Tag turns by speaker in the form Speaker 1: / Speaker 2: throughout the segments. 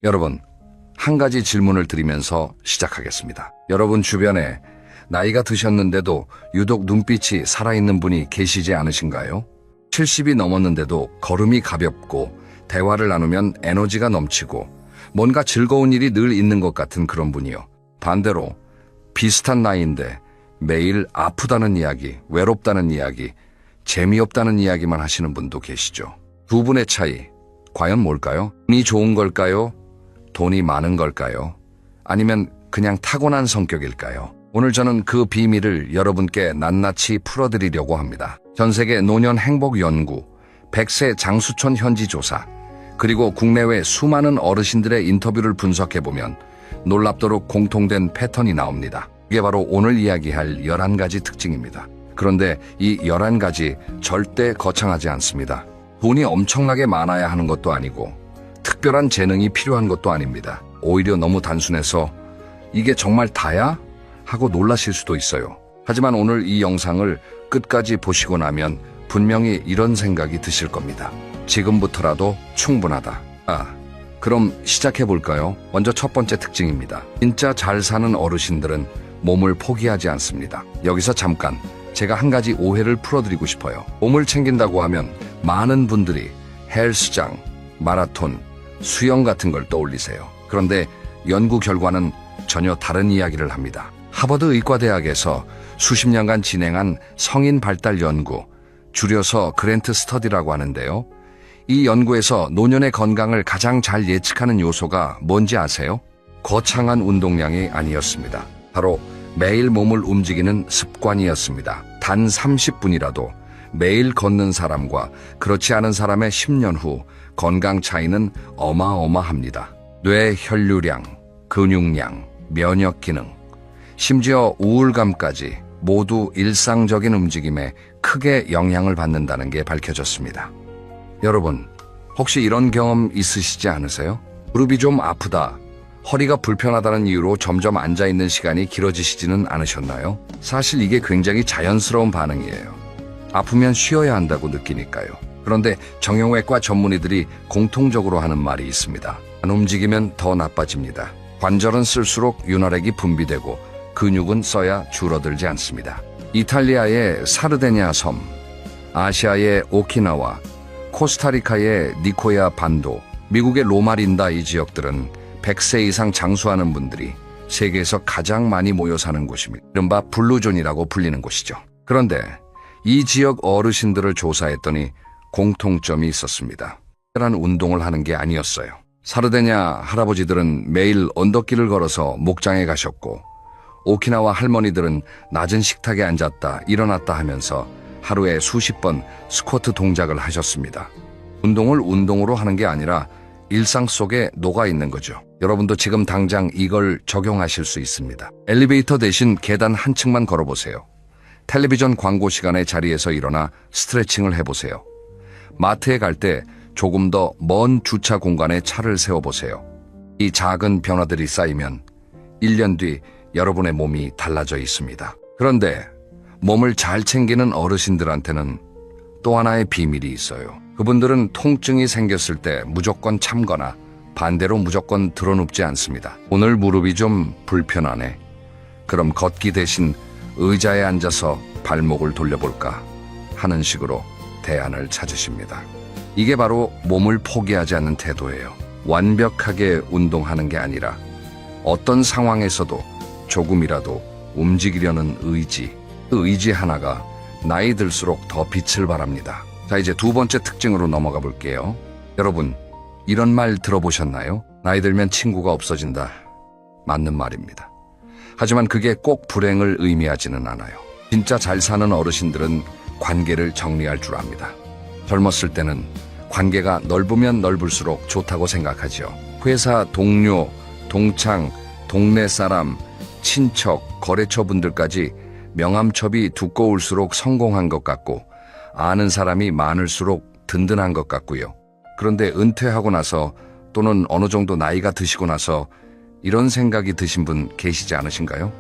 Speaker 1: 여러분, 한 가지 질문을 드리면서 시작하겠습니다. 여러분 주변에 나이가 드셨는데도 유독 눈빛이 살아있는 분이 계시지 않으신가요? 70이 넘었는데도 걸음이 가볍고 대화를 나누면 에너지가 넘치고 뭔가 즐거운 일이 늘 있는 것 같은 그런 분이요. 반대로 비슷한 나이인데 매일 아프다는 이야기, 외롭다는 이야기, 재미없다는 이야기만 하시는 분도 계시죠. 두 분의 차이, 과연 뭘까요? 돈이 좋은 걸까요? 돈이 많은 걸까요? 아니면 그냥 타고난 성격일까요? 오늘 저는 그 비밀을 여러분께 낱낱이 풀어드리려고 합니다. 전세계 노년 행복 연구, 100세 장수촌 현지 조사, 그리고 국내외 수많은 어르신들의 인터뷰를 분석해보면 놀랍도록 공통된 패턴이 나옵니다. 이게 바로 오늘 이야기할 11가지 특징입니다. 그런데 이 11가지 절대 거창하지 않습니다. 돈이 엄청나게 많아야 하는 것도 아니고 특별한 재능이 필요한 것도 아닙니다. 오히려 너무 단순해서 이게 정말 다야? 하고 놀라실 수도 있어요. 하지만 오늘 이 영상을 끝까지 보시고 나면 분명히 이런 생각이 드실 겁니다. 지금부터라도 충분하다. 그럼 시작해 볼까요? 먼저 첫 번째 특징입니다. 진짜 잘 사는 어르신들은 몸을 포기하지 않습니다. 여기서 잠깐 제가 한 가지 오해를 풀어드리고 싶어요. 몸을 챙긴다고 하면 많은 분들이 헬스장, 마라톤, 수영 같은 걸 떠올리세요. 그런데 연구 결과는 전혀 다른 이야기를 합니다. 하버드 의과대학에서 수십 년간 진행한 성인 발달 연구, 줄여서 그랜트 스터디라고 하는데요. 이 연구에서 노년의 건강을 가장 잘 예측하는 요소가 뭔지 아세요? 거창한 운동량이 아니었습니다. 바로 매일 몸을 움직이는 습관이었습니다. 단 30분이라도 매일 걷는 사람과 그렇지 않은 사람의 10년 후 건강 차이는 어마어마합니다. 뇌 혈류량, 근육량, 면역 기능, 심지어 우울감까지 모두 일상적인 움직임에 크게 영향을 받는다는 게 밝혀졌습니다. 여러분, 혹시 이런 경험 있으시지 않으세요? 무릎이 좀 아프다, 허리가 불편하다는 이유로 점점 앉아있는 시간이 길어지시지는 않으셨나요? 사실 이게 굉장히 자연스러운 반응이에요. 아프면 쉬어야 한다고 느끼니까요. 그런데 정형외과 전문의들이 공통적으로 하는 말이 있습니다. 안 움직이면 더 나빠집니다. 관절은 쓸수록 윤활액이 분비되고 근육은 써야 줄어들지 않습니다. 이탈리아의 사르데냐 섬, 아시아의 오키나와, 코스타리카의 니코야 반도, 미국의 로마린다 이 지역들은 100세 이상 장수하는 분들이 세계에서 가장 많이 모여 사는 곳입니다. 이른바 블루존이라고 불리는 곳이죠. 그런데 이 지역 어르신들을 조사했더니 공통점이 있었습니다. 특별한 운동을 하는 게 아니었어요. 사르데냐 할아버지들은 매일 언덕길을 걸어서 목장에 가셨고, 오키나와 할머니들은 낮은 식탁에 앉았다 일어났다 하면서 하루에 수십 번 스쿼트 동작을 하셨습니다. 운동을 운동으로 하는 게 아니라 일상 속에 녹아 있는 거죠. 여러분도 지금 당장 이걸 적용하실 수 있습니다. 엘리베이터 대신 계단 한 층만 걸어보세요. 텔레비전 광고 시간에 자리에서 일어나 스트레칭을 해보세요. 마트에 갈 때 조금 더 먼 주차 공간에 차를 세워보세요. 이 작은 변화들이 쌓이면 1년 뒤 여러분의 몸이 달라져 있습니다. 그런데 몸을 잘 챙기는 어르신들한테는 또 하나의 비밀이 있어요. 그분들은 통증이 생겼을 때 무조건 참거나 반대로 무조건 드러눕지 않습니다. 오늘 무릎이 좀 불편하네. 그럼 걷기 대신 의자에 앉아서 발목을 돌려볼까 하는 식으로 대안을 찾으십니다. 이게 바로 몸을 포기하지 않는 태도예요. 완벽하게 운동하는 게 아니라 어떤 상황에서도 조금이라도 움직이려는 의지, 그 의지 하나가 나이 들수록 더 빛을 발합니다. 자, 이제 두 번째 특징으로 넘어가 볼게요. 여러분, 이런 말 들어보셨나요? 나이 들면 친구가 없어진다. 맞는 말입니다. 하지만 그게 꼭 불행을 의미하지는 않아요. 진짜 잘 사는 어르신들은 관계를 정리할 줄 압니다. 젊었을 때는 관계가 넓으면 넓을수록 좋다고 생각하죠. 회사 동료, 동창, 동네 사람, 친척, 거래처 분들까지 명함첩이 두꺼울수록 성공한 것 같고 아는 사람이 많을수록 든든한 것 같고요. 그런데 은퇴하고 나서 또는 어느 정도 나이가 드시고 나서 이런 생각이 드신 분 계시지 않으신가요?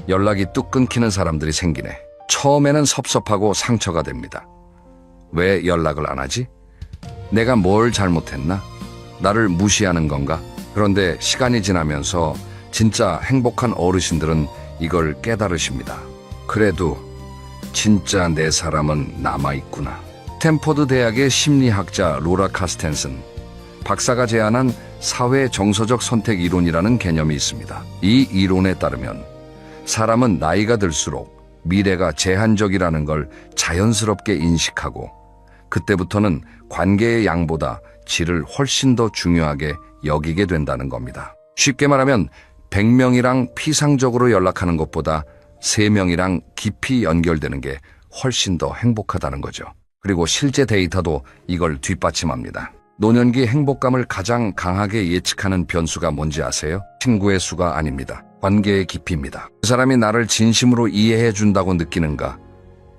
Speaker 1: 연락이 뚝 끊기는 사람들이 생기네. 처음에는 섭섭하고 상처가 됩니다. 왜 연락을 안 하지? 내가 뭘 잘못했나? 나를 무시하는 건가? 그런데 시간이 지나면서 진짜 행복한 어르신들은 이걸 깨달으십니다. 그래도 진짜 내 사람은 남아있구나. 스탠포드 대학의 심리학자 로라 카스텐슨 박사가 제안한 사회 정서적 선택 이론이라는 개념이 있습니다. 이 이론에 따르면 사람은 나이가 들수록 미래가 제한적이라는 걸 자연스럽게 인식하고 그때부터는 관계의 양보다 질을 훨씬 더 중요하게 여기게 된다는 겁니다. 쉽게 말하면 100명이랑 피상적으로 연락하는 것보다 3명이랑 깊이 연결되는 게 훨씬 더 행복하다는 거죠. 그리고 실제 데이터도 이걸 뒷받침합니다. 노년기 행복감을 가장 강하게 예측하는 변수가 뭔지 아세요? 친구의 수가 아닙니다. 관계의 깊이입니다. 그 사람이 나를 진심으로 이해해 준다고 느끼는가?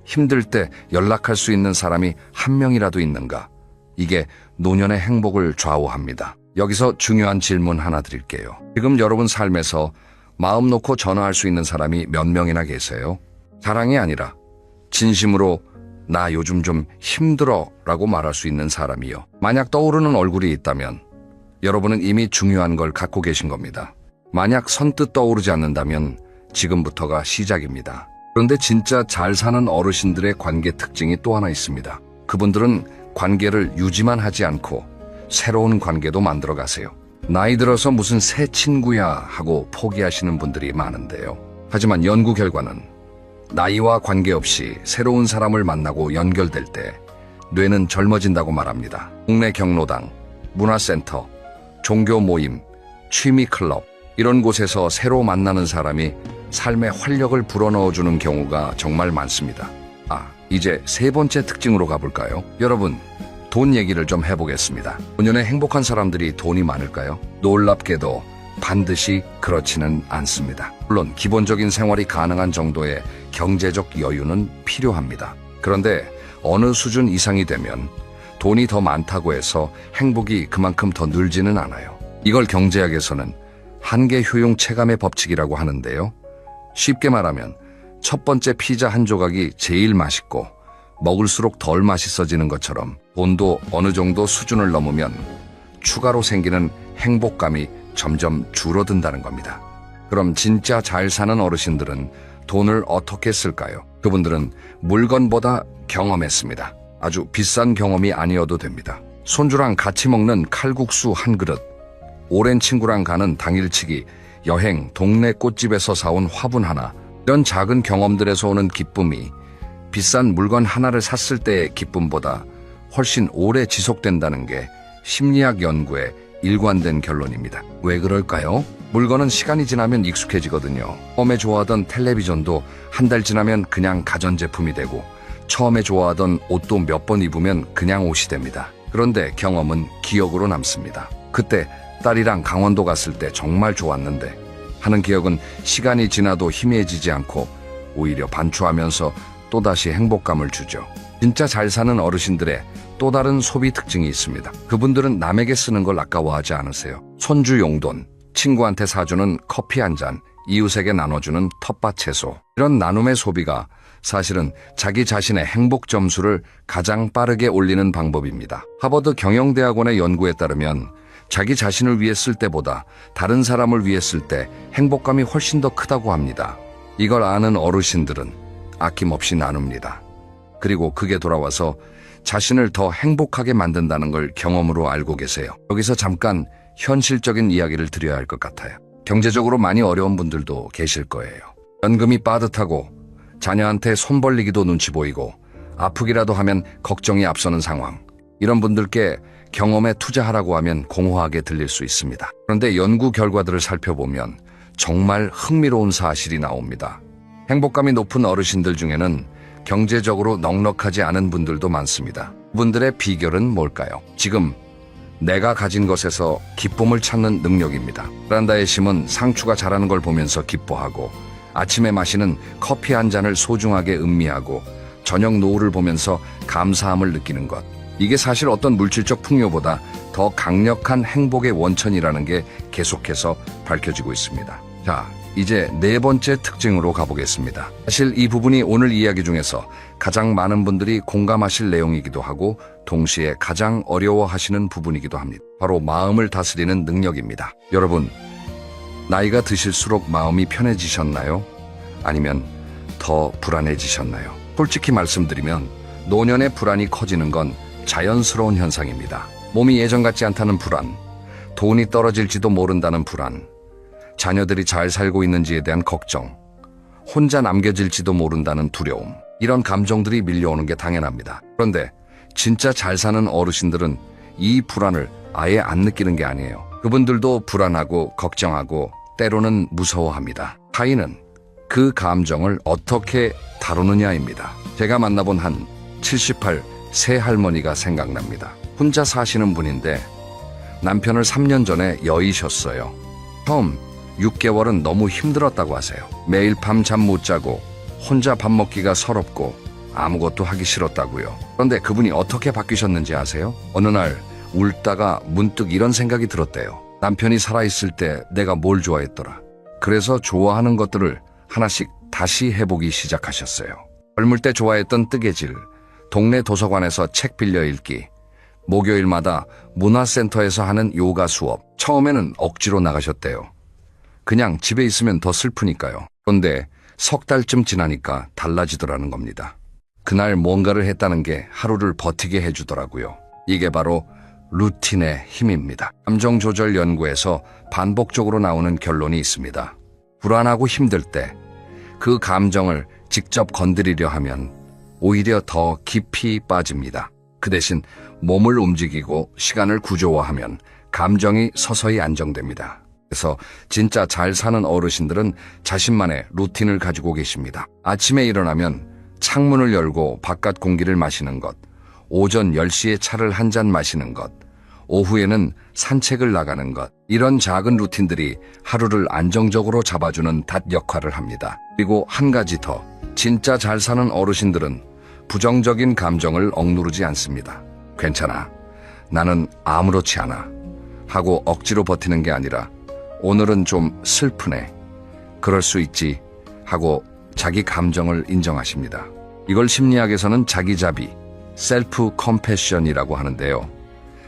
Speaker 1: 힘들 때 연락할 수 있는 사람이 한 명이라도 있는가? 이게 노년의 행복을 좌우합니다. 여기서 중요한 질문 하나 드릴게요. 지금 여러분 삶에서 마음 놓고 전화할 수 있는 사람이 몇 명이나 계세요? 자랑이 아니라 진심으로 나 요즘 좀 힘들어 라고 말할 수 있는 사람이요. 만약 떠오르는 얼굴이 있다면 여러분은 이미 중요한 걸 갖고 계신 겁니다. 만약 선뜻 떠오르지 않는다면 지금부터가 시작입니다. 그런데 진짜 잘 사는 어르신들의 관계 특징이 또 하나 있습니다. 그분들은 관계를 유지만 하지 않고 새로운 관계도 만들어 가세요. 나이 들어서 무슨 새 친구야 하고 포기하시는 분들이 많은데요. 하지만 연구 결과는 나이와 관계없이 새로운 사람을 만나고 연결될 때 뇌는 젊어진다고 말합니다. 동네 경로당, 문화센터, 종교 모임, 취미 클럽 이런 곳에서 새로 만나는 사람이 삶에 활력을 불어넣어주는 경우가 정말 많습니다. 이제 3번째 특징으로 가볼까요? 여러분, 돈 얘기를 좀 해보겠습니다. 노년에 행복한 사람들이 돈이 많을까요? 놀랍게도 반드시 그렇지는 않습니다. 물론 기본적인 생활이 가능한 정도의 경제적 여유는 필요합니다. 그런데 어느 수준 이상이 되면 돈이 더 많다고 해서 행복이 그만큼 더 늘지는 않아요. 이걸 경제학에서는 한계 효용 체감의 법칙이라고 하는데요. 쉽게 말하면 첫 번째 피자 한 조각이 제일 맛있고 먹을수록 덜 맛있어지는 것처럼 돈도 어느 정도 수준을 넘으면 추가로 생기는 행복감이 점점 줄어든다는 겁니다. 그럼 진짜 잘 사는 어르신들은 돈을 어떻게 쓸까요? 그분들은 물건보다 경험했습니다. 아주 비싼 경험이 아니어도 됩니다. 손주랑 같이 먹는 칼국수 한 그릇, 오랜 친구랑 가는 당일치기, 여행, 동네 꽃집에서 사온 화분 하나, 이런 작은 경험들에서 오는 기쁨이 비싼 물건 하나를 샀을 때의 기쁨보다 훨씬 오래 지속된다는 게 심리학 연구의 일관된 결론입니다. 왜 그럴까요? 물건은 시간이 지나면 익숙해지거든요. 처음에 좋아하던 텔레비전도 한 달 지나면 그냥 가전제품이 되고 처음에 좋아하던 옷도 몇 번 입으면 그냥 옷이 됩니다. 그런데 경험은 기억으로 남습니다. 그때 딸이랑 강원도 갔을 때 정말 좋았는데 하는 기억은 시간이 지나도 희미해지지 않고 오히려 반추하면서 또다시 행복감을 주죠. 진짜 잘 사는 어르신들의 또 다른 소비 특징이 있습니다. 그분들은 남에게 쓰는 걸 아까워하지 않으세요. 손주 용돈, 친구한테 사주는 커피 한 잔, 이웃에게 나눠주는 텃밭 채소. 이런 나눔의 소비가 사실은 자기 자신의 행복 점수를 가장 빠르게 올리는 방법입니다. 하버드 경영대학원의 연구에 따르면 자기 자신을 위해 쓸 때보다 다른 사람을 위해 쓸 때 행복감이 훨씬 더 크다고 합니다. 이걸 아는 어르신들은 아낌없이 나눕니다. 그리고 그게 돌아와서 자신을 더 행복하게 만든다는 걸 경험으로 알고 계세요. 여기서 잠깐 현실적인 이야기를 드려야 할 것 같아요. 경제적으로 많이 어려운 분들도 계실 거예요. 연금이 빠듯하고 자녀한테 손 벌리기도 눈치 보이고 아프기라도 하면 걱정이 앞서는 상황. 이런 분들께 경험에 투자하라고 하면 공허하게 들릴 수 있습니다. 그런데 연구 결과들을 살펴보면 정말 흥미로운 사실이 나옵니다. 행복감이 높은 어르신들 중에는 경제적으로 넉넉하지 않은 분들도 많습니다. 그분들의 비결은 뭘까요? 지금 내가 가진 것에서 기쁨을 찾는 능력입니다. 베란다에 심은 상추가 자라는 걸 보면서 기뻐하고 아침에 마시는 커피 한 잔을 소중하게 음미하고 저녁 노을을 보면서 감사함을 느끼는 것. 이게 사실 어떤 물질적 풍요보다 더 강력한 행복의 원천이라는 게 계속해서 밝혀지고 있습니다. 자, 이제 4번째 특징으로 가보겠습니다. 사실 이 부분이 오늘 이야기 중에서 가장 많은 분들이 공감하실 내용이기도 하고 동시에 가장 어려워하시는 부분이기도 합니다. 바로 마음을 다스리는 능력입니다. 여러분, 나이가 드실수록 마음이 편해지셨나요? 아니면 더 불안해지셨나요? 솔직히 말씀드리면 노년의 불안이 커지는 건 자연스러운 현상입니다. 몸이 예전 같지 않다는 불안, 돈이 떨어질지도 모른다는 불안, 자녀들이 잘 살고 있는지에 대한 걱정, 혼자 남겨질지도 모른다는 두려움, 이런 감정들이 밀려오는 게 당연합니다. 그런데 진짜 잘 사는 어르신들은 이 불안을 아예 안 느끼는 게 아니에요. 그분들도 불안하고 걱정하고 때로는 무서워합니다. 차이는 그 감정을 어떻게 다루느냐입니다. 제가 만나본 한 78 새 할머니가 생각납니다. 혼자 사시는 분인데 남편을 3년 전에 여의셨어요. 처음 6개월은 너무 힘들었다고 하세요. 매일 밤 잠 못 자고 혼자 밥 먹기가 서럽고 아무것도 하기 싫었다고요. 그런데 그분이 어떻게 바뀌셨는지 아세요? 어느 날 울다가 문득 이런 생각이 들었대요. 남편이 살아있을 때 내가 뭘 좋아했더라. 그래서 좋아하는 것들을 하나씩 다시 해보기 시작하셨어요. 젊을 때 좋아했던 뜨개질, 동네 도서관에서 책 빌려 읽기, 목요일마다 문화센터에서 하는 요가 수업. 처음에는 억지로 나가셨대요. 그냥 집에 있으면 더 슬프니까요. 그런데 석 달쯤 지나니까 달라지더라는 겁니다. 그날 뭔가를 했다는 게 하루를 버티게 해주더라고요. 이게 바로 루틴의 힘입니다. 감정 조절 연구에서 반복적으로 나오는 결론이 있습니다. 불안하고 힘들 때 그 감정을 직접 건드리려 하면 오히려 더 깊이 빠집니다. 그 대신 몸을 움직이고 시간을 구조화하면 감정이 서서히 안정됩니다. 그래서 진짜 잘 사는 어르신들은 자신만의 루틴을 가지고 계십니다. 아침에 일어나면 창문을 열고 바깥 공기를 마시는 것, 오전 10시에 차를 한 잔 마시는 것, 오후에는 산책을 나가는 것, 이런 작은 루틴들이 하루를 안정적으로 잡아주는 닷 역할을 합니다. 그리고 한 가지 더, 진짜 잘 사는 어르신들은 부정적인 감정을 억누르지 않습니다. 괜찮아, 나는 아무렇지 않아 하고 억지로 버티는 게 아니라 오늘은 좀 슬프네, 그럴 수 있지 하고 자기 감정을 인정하십니다. 이걸 심리학에서는 자기자비, 셀프 컴패션이라고 하는데요.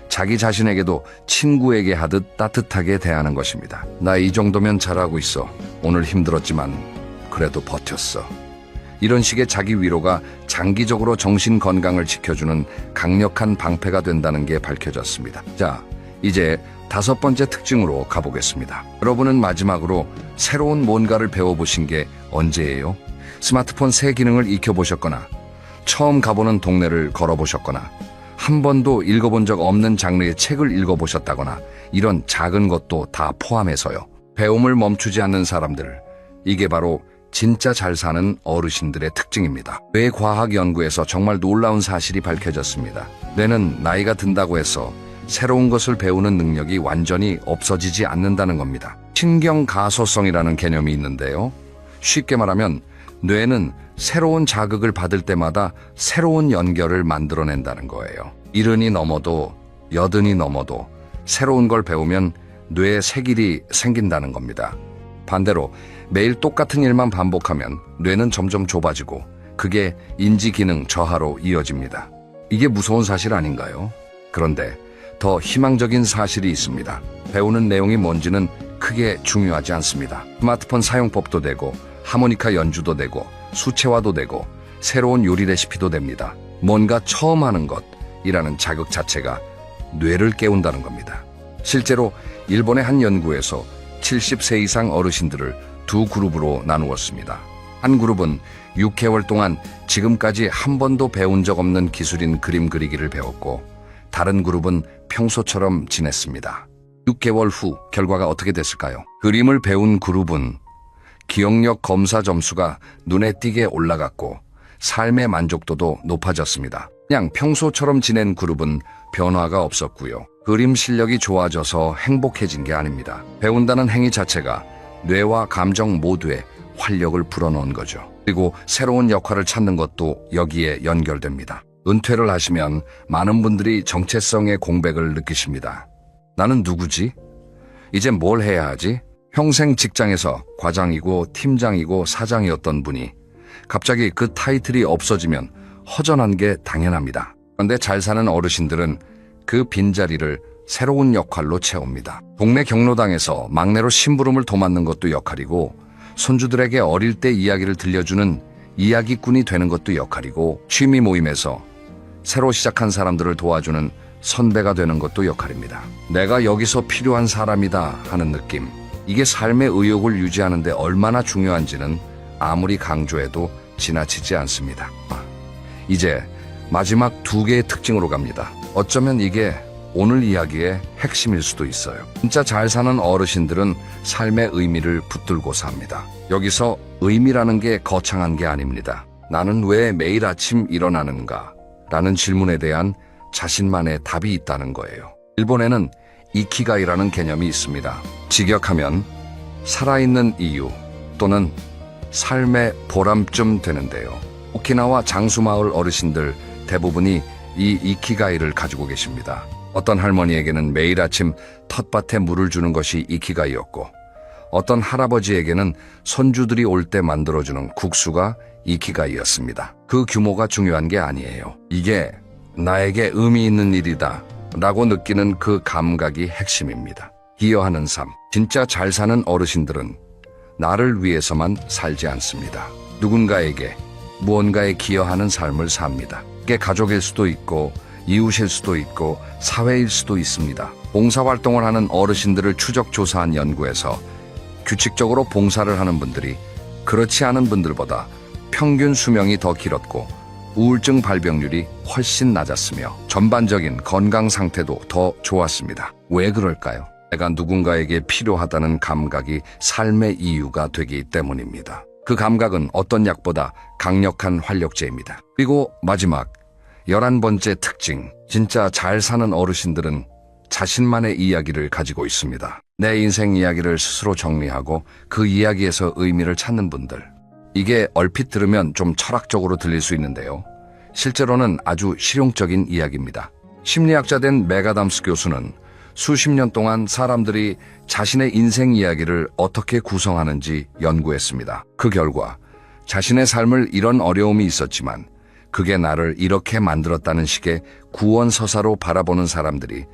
Speaker 1: 자기 자신에게도 친구에게 하듯 따뜻하게 대하는 것입니다. 나 이 정도면 잘하고 있어. 오늘 힘들었지만 그래도 버텼어. 이런 식의 자기 위로가 장기적으로 정신 건강을 지켜주는 강력한 방패가 된다는 게 밝혀졌습니다. 자, 이제 5번째 특징으로 가보겠습니다. 여러분은 마지막으로 새로운 뭔가를 배워보신 게 언제예요? 스마트폰 새 기능을 익혀보셨거나 처음 가보는 동네를 걸어보셨거나 한 번도 읽어본 적 없는 장르의 책을 읽어보셨다거나 이런 작은 것도 다 포함해서요. 배움을 멈추지 않는 사람들, 이게 바로 진짜 잘 사는 어르신들의 특징입니다. 뇌과학 연구에서 정말 놀라운 사실이 밝혀졌습니다. 뇌는 나이가 든다고 해서 새로운 것을 배우는 능력이 완전히 없어지지 않는다는 겁니다. 신경가소성이라는 개념이 있는데요. 쉽게 말하면 뇌는 새로운 자극을 받을 때마다 새로운 연결을 만들어낸다는 거예요. 70이 넘어도 80이 넘어도 새로운 걸 배우면 뇌에 새 길이 생긴다는 겁니다. 반대로 매일 똑같은 일만 반복하면 뇌는 점점 좁아지고 그게 인지 기능 저하로 이어집니다. 이게 무서운 사실 아닌가요? 그런데 더 희망적인 사실이 있습니다. 배우는 내용이 뭔지는 크게 중요하지 않습니다. 스마트폰 사용법도 되고 하모니카 연주도 되고 수채화도 되고 새로운 요리 레시피도 됩니다. 뭔가 처음 하는 것이라는 자극 자체가 뇌를 깨운다는 겁니다. 실제로 일본의 한 연구에서 70세 이상 어르신들을 두 그룹으로 나누었습니다. 한 그룹은 6개월 동안 지금까지 한 번도 배운 적 없는 기술인 그림 그리기를 배웠고 다른 그룹은 평소처럼 지냈습니다. 6개월 후 결과가 어떻게 됐을까요? 그림을 배운 그룹은 기억력 검사 점수가 눈에 띄게 올라갔고 삶의 만족도도 높아졌습니다. 그냥 평소처럼 지낸 그룹은 변화가 없었고요. 그림 실력이 좋아져서 행복해진 게 아닙니다. 배운다는 행위 자체가 뇌와 감정 모두에 활력을 불어넣은 거죠. 그리고 새로운 역할을 찾는 것도 여기에 연결됩니다. 은퇴를 하시면 많은 분들이 정체성의 공백을 느끼십니다. 나는 누구지? 이제 뭘 해야 하지? 평생 직장에서 과장이고 팀장이고 사장이었던 분이 갑자기 그 타이틀이 없어지면 허전한 게 당연합니다. 그런데 잘 사는 어르신들은 그 빈자리를 새로운 역할로 채웁니다. 동네 경로당에서 막내로 심부름을 도맡는 것도 역할이고, 손주들에게 어릴 때 이야기를 들려주는 이야기꾼이 되는 것도 역할이고, 취미 모임에서 새로 시작한 사람들을 도와주는 선배가 되는 것도 역할입니다. 내가 여기서 필요한 사람이다 하는 느낌. 이게 삶의 의욕을 유지하는 데 얼마나 중요한지는 아무리 강조해도 지나치지 않습니다. 이제 마지막 두 개의 특징으로 갑니다. 어쩌면 이게 오늘 이야기의 핵심일 수도 있어요. 진짜 잘 사는 어르신들은 삶의 의미를 붙들고 삽니다. 여기서 의미라는 게 거창한 게 아닙니다. 나는 왜 매일 아침 일어나는가? 라는 질문에 대한 자신만의 답이 있다는 거예요. 일본에는 이키가이라는 개념이 있습니다. 직역하면 살아있는 이유 또는 삶의 보람쯤 되는데요. 오키나와 장수마을 어르신들 대부분이 이 이키가이를 가지고 계십니다. 어떤 할머니에게는 매일 아침 텃밭에 물을 주는 것이 이키가이였고, 어떤 할아버지에게는 손주들이 올 때 만들어주는 국수가 이키가이였습니다. 그 규모가 중요한 게 아니에요. 이게 나에게 의미 있는 일이다 라고 느끼는 그 감각이 핵심입니다. 기여하는 삶. 진짜 잘 사는 어르신들은 나를 위해서만 살지 않습니다. 누군가에게 무언가에 기여하는 삶을 삽니다. 그게 가족일 수도 있고 이웃일 수도 있고 사회일 수도 있습니다. 봉사활동을 하는 어르신들을 추적 조사한 연구에서 규칙적으로 봉사를 하는 분들이 그렇지 않은 분들보다 평균 수명이 더 길었고 우울증 발병률이 훨씬 낮았으며 전반적인 건강 상태도 더 좋았습니다. 왜 그럴까요? 내가 누군가에게 필요하다는 감각이 삶의 이유가 되기 때문입니다. 그 감각은 어떤 약보다 강력한 활력제입니다. 그리고 마지막 11번째 특징. 진짜 잘 사는 어르신들은 자신만의 이야기를 가지고 있습니다. 내 인생 이야기를 스스로 정리하고 그 이야기에서 의미를 찾는 분들. 이게 얼핏 들으면 좀 철학적으로 들릴 수 있는데요. 실제로는 아주 실용적인 이야기입니다. 심리학자 된 맥아담스 교수는 수십 년 동안 사람들이 자신의 인생 이야기를 어떻게 구성하는지 연구했습니다. 그 결과 자신의 삶을 이런 어려움이 있었지만 그게 나를 이렇게 만들었다는 식의 구원서사로 바라보는 사람들이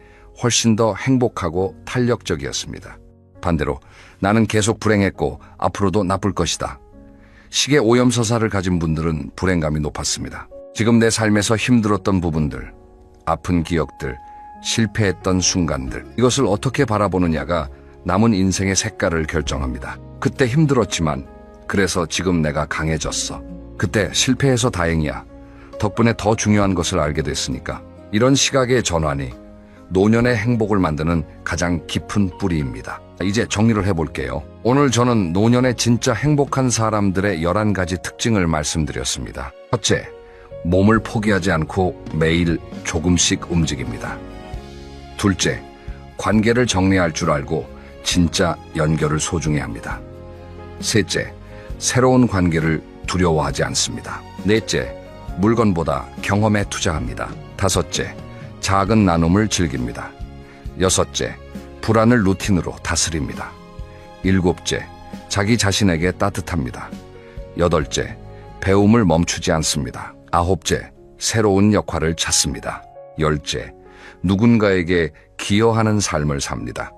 Speaker 1: 훨씬 더 행복하고 탄력적이었습니다. 반대로 나는 계속 불행했고 앞으로도 나쁠 것이다. 식의 오염서사를 가진 분들은 불행감이 높았습니다. 지금 내 삶에서 힘들었던 부분들, 아픈 기억들, 실패했던 순간들, 이것을 어떻게 바라보느냐가 남은 인생의 색깔을 결정합니다. 그때 힘들었지만 그래서 지금 내가 강해졌어. 그때 실패해서 다행이야. 덕분에 더 중요한 것을 알게 됐으니까. 이런 시각의 전환이 노년의 행복을 만드는 가장 깊은 뿌리입니다. 이제 정리를 해볼게요. 오늘 저는 노년의 진짜 행복한 사람들의 11가지 특징을 말씀드렸습니다. 첫째, 몸을 포기하지 않고 매일 조금씩 움직입니다. 둘째, 관계를 정리할 줄 알고 진짜 연결을 소중히 합니다. 셋째, 새로운 관계를 두려워하지 않습니다. 넷째, 물건보다 경험에 투자합니다. 다섯째, 작은 나눔을 즐깁니다. 여섯째, 불안을 루틴으로 다스립니다. 일곱째, 자기 자신에게 따뜻합니다. 여덟째, 배움을 멈추지 않습니다. 아홉째, 새로운 역할을 찾습니다. 열째, 누군가에게 기여하는 삶을 삽니다.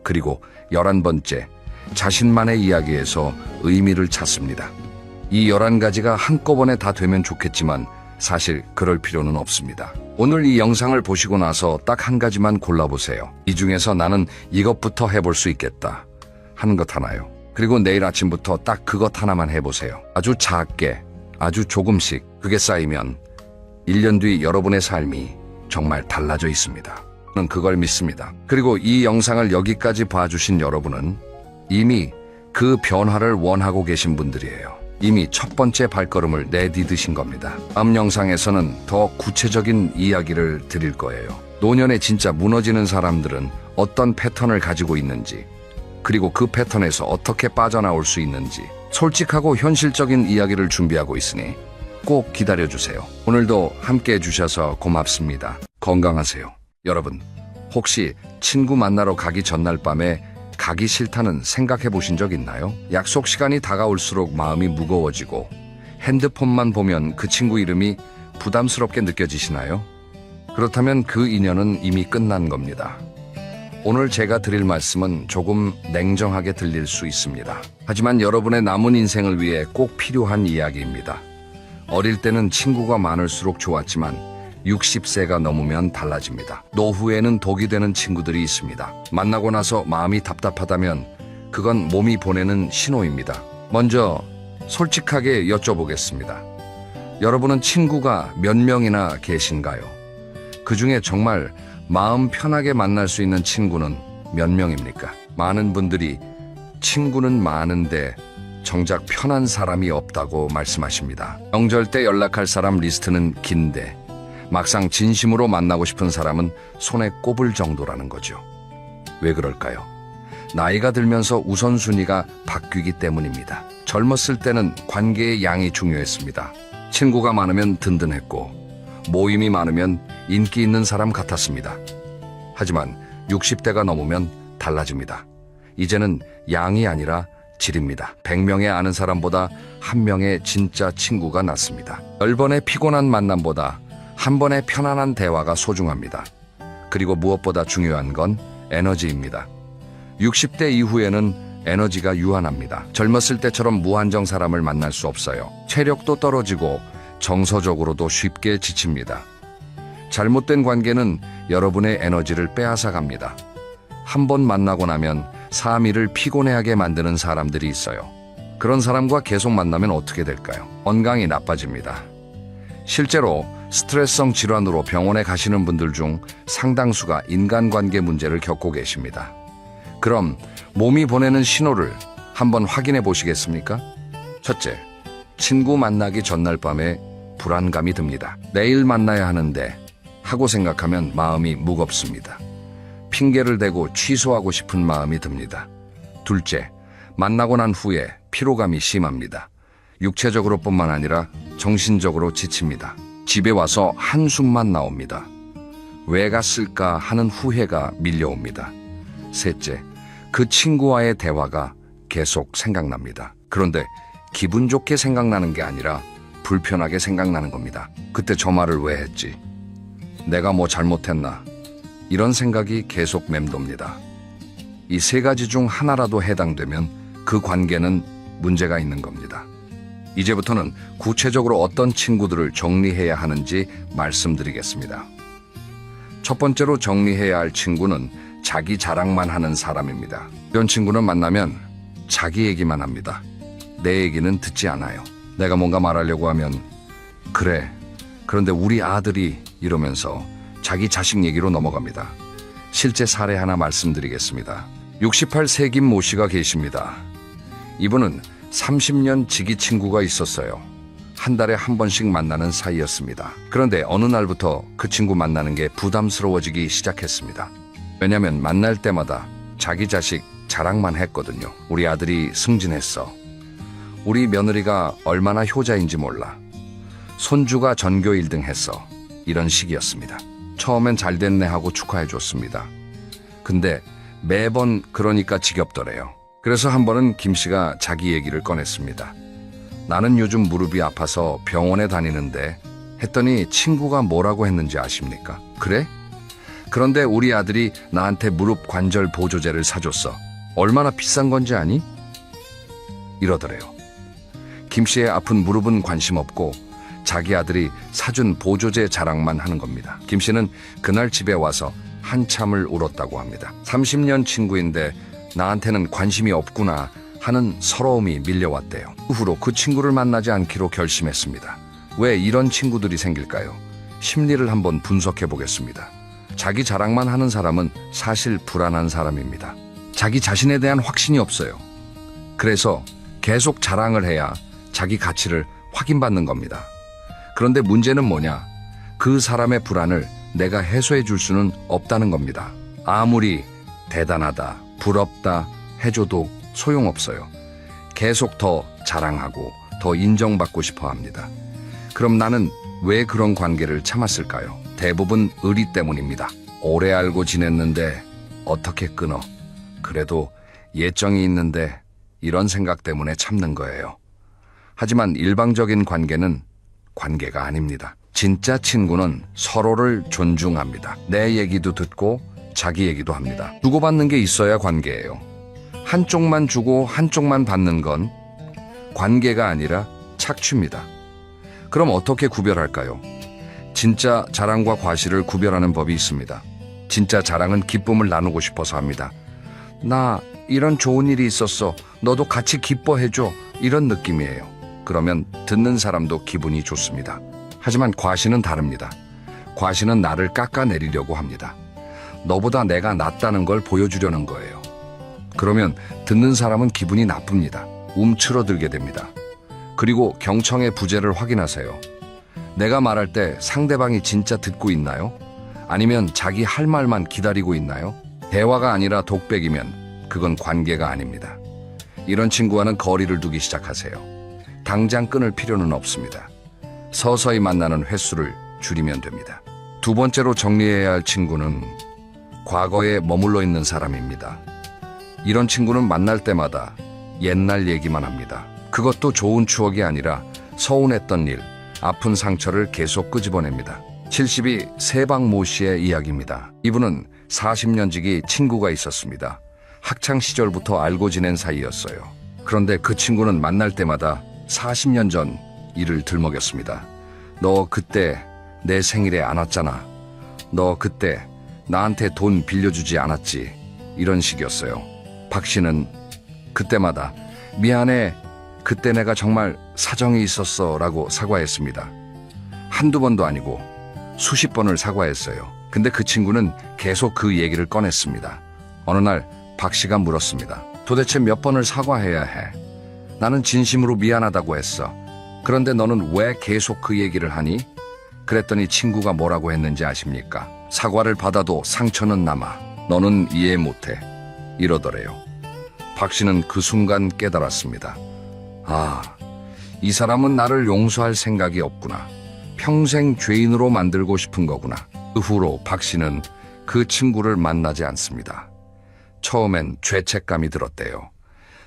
Speaker 1: 그리고 11번째, 자신만의 이야기에서 의미를 찾습니다. 이 11가지가 한꺼번에 다 되면 좋겠지만 사실 그럴 필요는 없습니다. 오늘 이 영상을 보시고 나서 딱 한 가지만 골라보세요. 이 중에서 나는 이것부터 해볼 수 있겠다 하는 것 하나요. 그리고 내일 아침부터 딱 그것 하나만 해보세요. 아주 작게, 아주 조금씩. 그게 쌓이면 1년 뒤 여러분의 삶이 정말 달라져 있습니다. 저는 그걸 믿습니다. 그리고 이 영상을 여기까지 봐주신 여러분은 이미 그 변화를 원하고 계신 분들이에요. 이미 첫 번째 발걸음을 내디디신 겁니다. 다음 영상에서는 더 구체적인 이야기를 드릴 거예요. 노년에 진짜 무너지는 사람들은 어떤 패턴을 가지고 있는지, 그리고 그 패턴에서 어떻게 빠져나올 수 있는지 솔직하고 현실적인 이야기를 준비하고 있으니 꼭 기다려주세요. 오늘도 함께 해주셔서 고맙습니다. 건강하세요. 여러분, 혹시 친구 만나러 가기 전날 밤에 가기 싫다는 생각해 보신 적 있나요? 약속 시간이 다가올수록 마음이 무거워지고 핸드폰만 보면 그 친구 이름이 부담스럽게 느껴지시나요? 그렇다면 그 인연은 이미 끝난 겁니다. 오늘 제가 드릴 말씀은 조금 냉정하게 들릴 수 있습니다. 하지만 여러분의 남은 인생을 위해 꼭 필요한 이야기입니다. 어릴 때는 친구가 많을수록 좋았지만 60세가 넘으면 달라집니다. 노후에는 독이 되는 친구들이 있습니다. 만나고 나서 마음이 답답하다면 그건 몸이 보내는 신호입니다. 먼저 솔직하게 여쭤보겠습니다. 여러분은 친구가 몇 명이나 계신가요? 그 중에 정말 마음 편하게 만날 수 있는 친구는 몇 명입니까? 많은 분들이 친구는 많은데 정작 편한 사람이 없다고 말씀하십니다. 명절 때 연락할 사람 리스트는 긴데 막상 진심으로 만나고 싶은 사람은 손에 꼽을 정도라는 거죠. 왜 그럴까요? 나이가 들면서 우선순위가 바뀌기 때문입니다. 젊었을 때는 관계의 양이 중요했습니다. 친구가 많으면 든든했고 모임이 많으면 인기 있는 사람 같았습니다. 하지만 60대가 넘으면 달라집니다. 이제는 양이 아니라 질입니다. 100명의 아는 사람보다 1명의 진짜 친구가 낫습니다. 10번의 피곤한 만남보다 한 번의 편안한 대화가 소중합니다. 그리고 무엇보다 중요한 건 에너지입니다. 60대 이후에는 에너지가 유한합니다. 젊었을 때처럼 무한정 사람을 만날 수 없어요. 체력도 떨어지고 정서적으로도 쉽게 지칩니다. 잘못된 관계는 여러분의 에너지를 빼앗아 갑니다. 한 번 만나고 나면 3일을 피곤해하게 만드는 사람들이 있어요. 그런 사람과 계속 만나면 어떻게 될까요? 건강이 나빠집니다. 실제로 스트레스성 질환으로 병원에 가시는 분들 중 상당수가 인간관계 문제를 겪고 계십니다. 그럼 몸이 보내는 신호를 한번 확인해 보시겠습니까? 첫째, 친구 만나기 전날 밤에 불안감이 듭니다. 내일 만나야 하는데 하고 생각하면 마음이 무겁습니다. 핑계를 대고 취소하고 싶은 마음이 듭니다. 둘째, 만나고 난 후에 피로감이 심합니다. 육체적으로뿐만 아니라 정신적으로 지칩니다. 집에 와서 한숨만 나옵니다. 왜 갔을까 하는 후회가 밀려옵니다. 셋째, 그 친구와의 대화가 계속 생각납니다. 그런데 기분 좋게 생각나는 게 아니라 불편하게 생각나는 겁니다. 그때 저 말을 왜 했지? 내가 뭐 잘못했나? 이런 생각이 계속 맴돕니다. 이 세 가지 중 하나라도 해당되면 그 관계는 문제가 있는 겁니다. 이제부터는 구체적으로 어떤 친구들을 정리해야 하는지 말씀드리겠습니다. 첫 번째로 정리해야 할 친구는 자기 자랑만 하는 사람입니다. 이런 친구는 만나면 자기 얘기만 합니다. 내 얘기는 듣지 않아요. 내가 뭔가 말하려고 하면 그래, 그런데 우리 아들이 이러면서 자기 자식 얘기로 넘어갑니다. 실제 사례 하나 말씀드리겠습니다. 68세 김 모 씨가 계십니다. 이분은 30년 지기 친구가 있었어요. 한 달에 한 번씩 만나는 사이였습니다. 그런데 어느 날부터 그 친구 만나는 게 부담스러워지기 시작했습니다. 왜냐면 만날 때마다 자기 자식 자랑만 했거든요. 우리 아들이 승진했어. 우리 며느리가 얼마나 효자인지 몰라. 손주가 전교 1등 했어. 이런 식이었습니다. 처음엔 잘 됐네 하고 축하해줬습니다. 근데 매번 그러니까 지겹더래요. 그래서 한 번은 김 씨가 자기 얘기를 꺼냈습니다. 나는 요즘 무릎이 아파서 병원에 다니는데 했더니 친구가 뭐라고 했는지 아십니까? 그래? 그런데 우리 아들이 나한테 무릎 관절 보조제를 사줬어. 얼마나 비싼 건지 아니? 이러더래요. 김 씨의 아픈 무릎은 관심 없고 자기 아들이 사준 보조제 자랑만 하는 겁니다. 김 씨는 그날 집에 와서 한참을 울었다고 합니다. 30년 친구인데 나한테는 관심이 없구나 하는 서러움이 밀려왔대요. 그 후로 그 친구를 만나지 않기로 결심했습니다. 왜 이런 친구들이 생길까요? 심리를 한번 분석해 보겠습니다. 자기 자랑만 하는 사람은 사실 불안한 사람입니다. 자기 자신에 대한 확신이 없어요. 그래서 계속 자랑을 해야 자기 가치를 확인받는 겁니다. 그런데 문제는 뭐냐? 그 사람의 불안을 내가 해소해 줄 수는 없다는 겁니다. 아무리 대단하다, 부럽다 해줘도 소용없어요. 계속 더 자랑하고 더 인정받고 싶어 합니다. 그럼 나는 왜 그런 관계를 참았을까요? 대부분 의리 때문입니다. 오래 알고 지냈는데 어떻게 끊어? 그래도 예정이 있는데 이런 생각 때문에 참는 거예요. 하지만 일방적인 관계는 관계가 아닙니다. 진짜 친구는 서로를 존중합니다. 내 얘기도 듣고 자기 얘기도 합니다. 주고받는 게 있어야 관계예요. 한쪽만 주고 한쪽만 받는 건 관계가 아니라 착취입니다. 그럼 어떻게 구별할까요? 진짜 자랑과 과시를 구별하는 법이 있습니다. 진짜 자랑은 기쁨을 나누고 싶어서 합니다. 나 이런 좋은 일이 있었어. 너도 같이 기뻐해줘. 이런 느낌이에요. 그러면 듣는 사람도 기분이 좋습니다. 하지만 과시는 다릅니다. 과시는 나를 깎아내리려고 합니다. 너보다 내가 낫다는 걸 보여주려는 거예요. 그러면 듣는 사람은 기분이 나쁩니다. 움츠러들게 됩니다. 그리고 경청의 부재를 확인하세요. 내가 말할 때 상대방이 진짜 듣고 있나요? 아니면 자기 할 말만 기다리고 있나요? 대화가 아니라 독백이면 그건 관계가 아닙니다. 이런 친구와는 거리를 두기 시작하세요. 당장 끊을 필요는 없습니다. 서서히 만나는 횟수를 줄이면 됩니다. 두 번째로 정리해야 할 친구는 과거에 머물러 있는 사람입니다. 이런 친구는 만날 때마다 옛날 얘기만 합니다. 그것도 좋은 추억이 아니라 서운했던 일, 아픈 상처를 계속 끄집어냅니다. 72 세방 모 씨의 이야기입니다. 이분은 40년 지기 친구가 있었습니다. 학창 시절부터 알고 지낸 사이였어요. 그런데 그 친구는 만날 때마다 40년 전 일을 들먹였습니다. 너 그때 내 생일에 안 왔잖아. 너 그때 나한테 돈 빌려주지 않았지. 이런 식이었어요. 박 씨는 그때마다 미안해. 그때 내가 정말 사정이 있었어 라고 사과했습니다. 한두 번도 아니고 수십 번을 사과했어요. 근데 그 친구는 계속 그 얘기를 꺼냈습니다. 어느 날 박 씨가 물었습니다. 도대체 몇 번을 사과해야 해? 나는 진심으로 미안하다고 했어. 그런데 너는 왜 계속 그 얘기를 하니? 그랬더니 친구가 뭐라고 했는지 아십니까? 사과를 받아도 상처는 남아. 너는 이해 못해. 이러더래요. 박 씨는 그 순간 깨달았습니다. 아, 이 사람은 나를 용서할 생각이 없구나. 평생 죄인으로 만들고 싶은 거구나. 그 후로 박 씨는 그 친구를 만나지 않습니다. 처음엔 죄책감이 들었대요.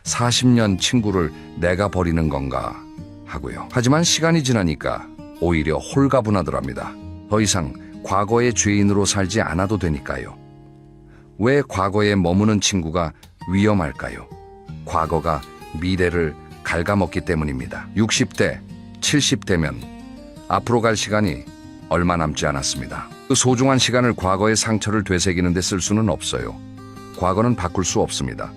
Speaker 1: 40년 친구를 내가 버리는 건가 하고요. 하지만 시간이 지나니까 오히려 홀가분하더랍니다. 더 이상 과거의 죄인으로 살지 않아도 되니까요. 왜 과거에 머무는 친구가 위험할까요? 과거가 미래를 갉아먹기 때문입니다. 60대, 70대면 앞으로 갈 시간이 얼마 남지 않았습니다. 그 소중한 시간을 과거의 상처를 되새기는 데 쓸 수는 없어요. 과거는 바꿀 수 없습니다.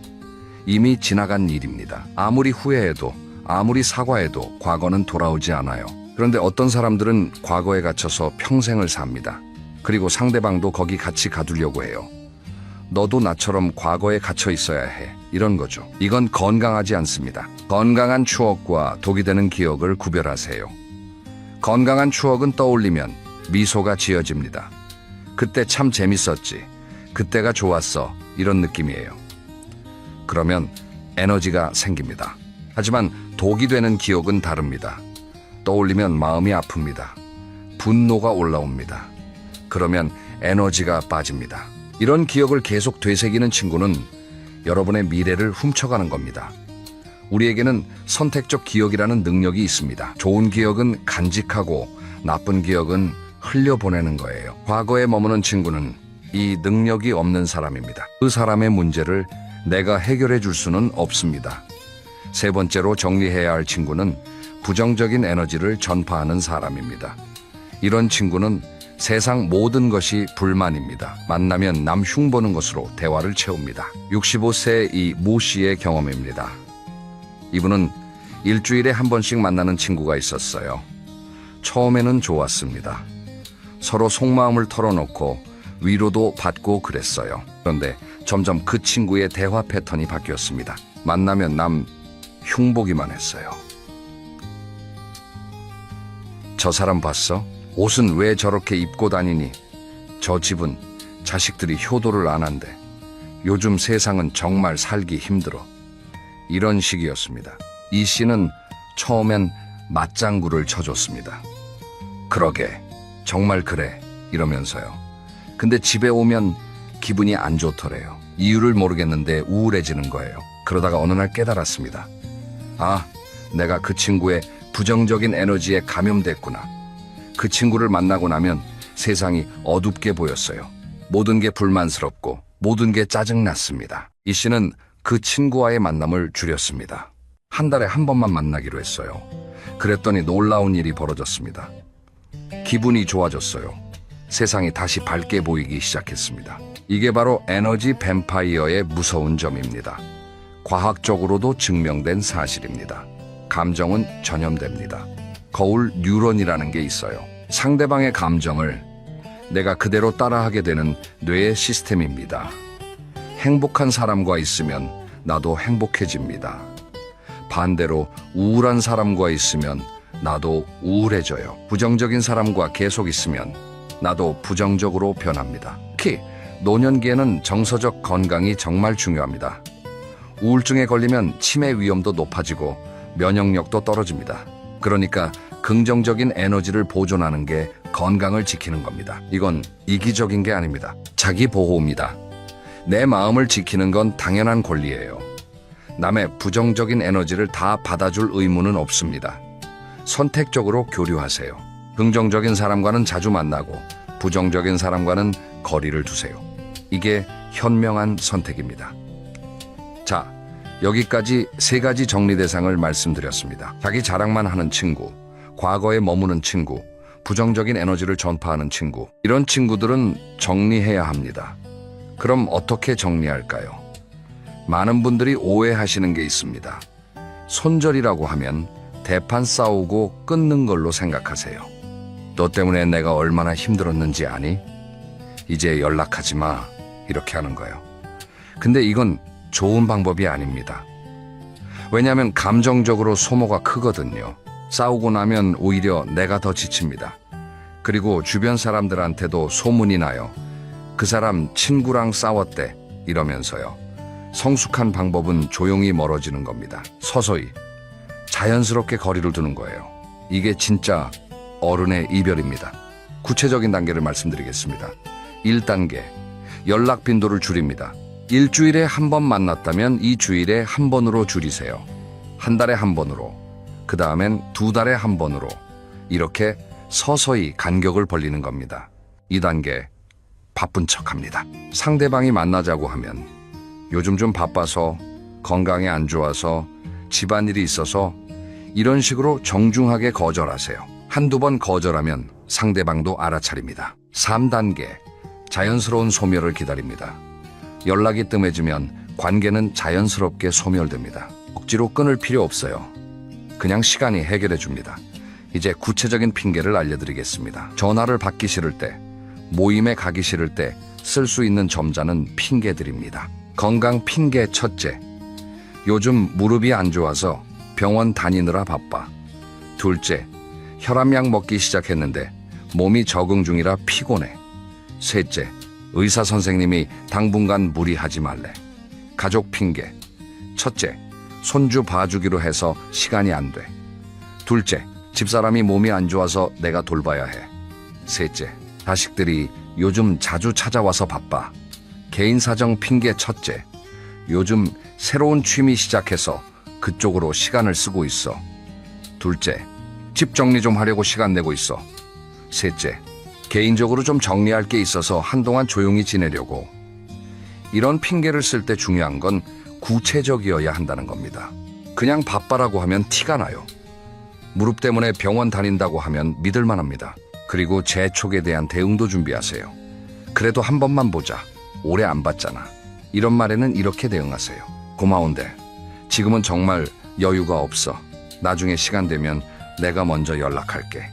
Speaker 1: 이미 지나간 일입니다. 아무리 후회해도 아무리 사과해도 과거는 돌아오지 않아요. 그런데 어떤 사람들은 과거에 갇혀서 평생을 삽니다. 그리고 상대방도 거기 같이 가두려고 해요. 너도 나처럼 과거에 갇혀 있어야 해. 이런 거죠. 이건 건강하지 않습니다. 건강한 추억과 독이 되는 기억을 구별하세요. 건강한 추억은 떠올리면 미소가 지어집니다. 그때 참 재밌었지. 그때가 좋았어. 이런 느낌이에요. 그러면 에너지가 생깁니다. 하지만 독이 되는 기억은 다릅니다. 떠올리면 마음이 아픕니다. 분노가 올라옵니다. 그러면 에너지가 빠집니다. 이런 기억을 계속 되새기는 친구는 여러분의 미래를 훔쳐가는 겁니다. 우리에게는 선택적 기억이라는 능력이 있습니다. 좋은 기억은 간직하고 나쁜 기억은 흘려보내는 거예요. 과거에 머무는 친구는 이 능력이 없는 사람입니다. 그 사람의 문제를 내가 해결해 줄 수는 없습니다. 세 번째로 정리해야 할 친구는 부정적인 에너지를 전파하는 사람입니다. 이런 친구는 세상 모든 것이 불만입니다. 만나면 남 흉보는 것으로 대화를 채웁니다. 65세 이 모 씨의 경험입니다. 이분은 일주일에 한 번씩 만나는 친구가 있었어요. 처음에는 좋았습니다. 서로 속마음을 털어놓고 위로도 받고 그랬어요. 그런데 점점 그 친구의 대화 패턴이 바뀌었습니다. 만나면 남 흉보기만 했어요. 저 사람 봤어? 옷은 왜 저렇게 입고 다니니? 저 집은 자식들이 효도를 안 한대. 요즘 세상은 정말 살기 힘들어. 이런 식이었습니다. 이 씨는 처음엔 맞장구를 쳐줬습니다. 그러게, 정말 그래, 이러면서요. 근데 집에 오면 기분이 안 좋더래요. 이유를 모르겠는데 우울해지는 거예요. 그러다가 어느 날 깨달았습니다. 아, 내가 그 친구의 부정적인 에너지에 감염됐구나. 그 친구를 만나고 나면 세상이 어둡게 보였어요. 모든 게 불만스럽고 모든 게 짜증났습니다. 이 씨는 그 친구와의 만남을 줄였습니다. 한 달에 한 번만 만나기로 했어요. 그랬더니 놀라운 일이 벌어졌습니다. 기분이 좋아졌어요. 세상이 다시 밝게 보이기 시작했습니다. 이게 바로 에너지 뱀파이어의 무서운 점입니다. 과학적으로도 증명된 사실입니다. 감정은 전염됩니다. 거울 뉴런이라는 게 있어요. 상대방의 감정을 내가 그대로 따라하게 되는 뇌의 시스템입니다. 행복한 사람과 있으면 나도 행복해집니다. 반대로 우울한 사람과 있으면 나도 우울해져요. 부정적인 사람과 계속 있으면 나도 부정적으로 변합니다. 특히 노년기에는 정서적 건강이 정말 중요합니다. 우울증에 걸리면 치매 위험도 높아지고 면역력도 떨어집니다. 그러니까 긍정적인 에너지를 보존하는 게 건강을 지키는 겁니다. 이건 이기적인 게 아닙니다. 자기 보호입니다. 내 마음을 지키는 건 당연한 권리예요. 남의 부정적인 에너지를 다 받아줄 의무는 없습니다. 선택적으로 교류하세요. 긍정적인 사람과는 자주 만나고 부정적인 사람과는 거리를 두세요. 이게 현명한 선택입니다. 자, 여기까지 3가지 정리 대상을 말씀드렸습니다. 자기 자랑만 하는 친구, 과거에 머무는 친구, 부정적인 에너지를 전파하는 친구. 이런 친구들은 정리해야 합니다. 그럼 어떻게 정리할까요? 많은 분들이 오해하시는 게 있습니다. 손절이라고 하면 대판 싸우고 끊는 걸로 생각하세요. 너 때문에 내가 얼마나 힘들었는지 아니? 이제 연락하지 마. 이렇게 하는 거예요. 근데 이건 좋은 방법이 아닙니다. 왜냐하면 감정적으로 소모가 크거든요. 싸우고 나면 오히려 내가 더 지칩니다. 그리고 주변 사람들한테도 소문이 나요. 그 사람 친구랑 싸웠대 이러면서요. 성숙한 방법은 조용히 멀어지는 겁니다. 서서히 자연스럽게 거리를 두는 거예요. 이게 진짜 어른의 이별입니다. 구체적인 단계를 말씀드리겠습니다. 1단계, 연락 빈도를 줄입니다. 일주일에 한 번 만났다면 이 주일에 한 번으로 줄이세요. 한 달에 한 번으로, 그 다음엔 2달에 한 번으로, 이렇게 서서히 간격을 벌리는 겁니다. 2단계, 바쁜 척합니다. 상대방이 만나자고 하면 요즘 좀 바빠서, 건강에 안 좋아서, 집안일이 있어서 이런 식으로 정중하게 거절하세요. 한두 번 거절하면 상대방도 알아차립니다. 3단계, 자연스러운 소멸을 기다립니다. 연락이 뜸해지면 관계는 자연스럽게 소멸됩니다. 억지로 끊을 필요 없어요. 그냥 시간이 해결해 줍니다. 이제 구체적인 핑계를 알려드리겠습니다. 전화를 받기 싫을 때, 모임에 가기 싫을 때 쓸 수 있는 점자는 핑계들입니다. 건강 핑계 첫째, 요즘 무릎이 안 좋아서 병원 다니느라 바빠. 둘째, 혈압약 먹기 시작했는데 몸이 적응 중이라 피곤해. 셋째, 의사 선생님이 당분간 무리하지 말래. 가족 핑계. 첫째, 손주 봐주기로 해서 시간이 안 돼. 둘째, 집사람이 몸이 안 좋아서 내가 돌봐야 해. 셋째, 자식들이 요즘 자주 찾아와서 바빠. 개인 사정 핑계 첫째, 요즘 새로운 취미 시작해서 그쪽으로 시간을 쓰고 있어. 둘째, 집 정리 좀 하려고 시간 내고 있어. 셋째, 개인적으로 좀 정리할 게 있어서 한동안 조용히 지내려고. 이런 핑계를 쓸 때 중요한 건 구체적이어야 한다는 겁니다. 그냥 바빠라고 하면 티가 나요. 무릎 때문에 병원 다닌다고 하면 믿을만 합니다. 그리고 재촉에 대한 대응도 준비하세요. 그래도 한 번만 보자. 오래 안 봤잖아. 이런 말에는 이렇게 대응하세요. 고마운데 지금은 정말 여유가 없어. 나중에 시간 되면 내가 먼저 연락할게.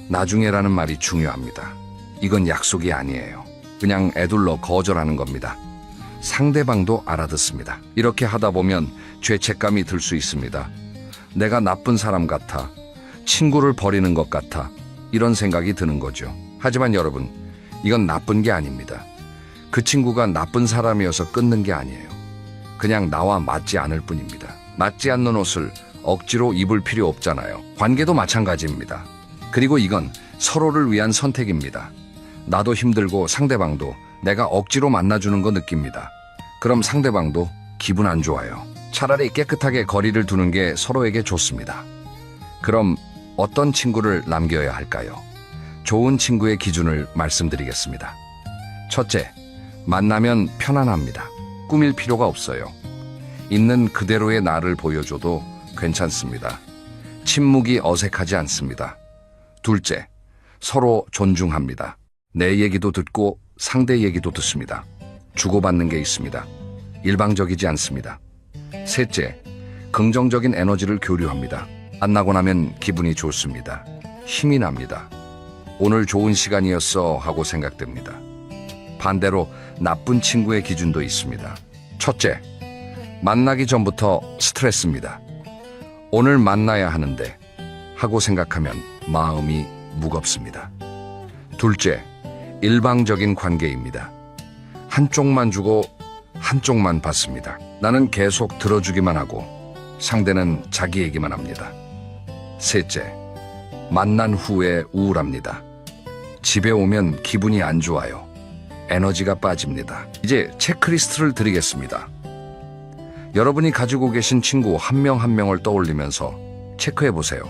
Speaker 1: 나중에라는 말이 중요합니다. 이건 약속이 아니에요. 그냥 애둘러 거절하는 겁니다. 상대방도 알아듣습니다. 이렇게 하다 보면 죄책감이 들 수 있습니다. 내가 나쁜 사람 같아. 친구를 버리는 것 같아. 이런 생각이 드는 거죠. 하지만 여러분, 이건 나쁜 게 아닙니다. 그 친구가 나쁜 사람이어서 끊는 게 아니에요. 그냥 나와 맞지 않을 뿐입니다. 맞지 않는 옷을 억지로 입을 필요 없잖아요. 관계도 마찬가지입니다. 그리고 이건 서로를 위한 선택입니다. 나도 힘들고 상대방도 내가 억지로 만나주는 거 느낍니다. 그럼 상대방도 기분 안 좋아요. 차라리 깨끗하게 거리를 두는 게 서로에게 좋습니다. 그럼 어떤 친구를 남겨야 할까요? 좋은 친구의 기준을 말씀드리겠습니다. 첫째, 만나면 편안합니다. 꾸밀 필요가 없어요. 있는 그대로의 나를 보여줘도 괜찮습니다. 침묵이 어색하지 않습니다. 둘째, 서로 존중합니다. 내 얘기도 듣고 상대 얘기도 듣습니다. 주고받는 게 있습니다. 일방적이지 않습니다. 셋째, 긍정적인 에너지를 교류합니다. 만나고 나면 기분이 좋습니다. 힘이 납니다. 오늘 좋은 시간이었어 하고 생각됩니다. 반대로 나쁜 친구의 기준도 있습니다. 첫째, 만나기 전부터 스트레스입니다. 오늘 만나야 하는데 하고 생각하면 마음이 무겁습니다. 둘째, 일방적인 관계입니다. 한쪽만 주고 한쪽만 받습니다. 나는 계속 들어주기만 하고 상대는 자기 얘기만 합니다. 셋째, 만난 후에 우울합니다. 집에 오면 기분이 안 좋아요. 에너지가 빠집니다. 이제 체크리스트를 드리겠습니다. 여러분이 가지고 계신 친구 한 명 한 명을 떠올리면서 체크해 보세요.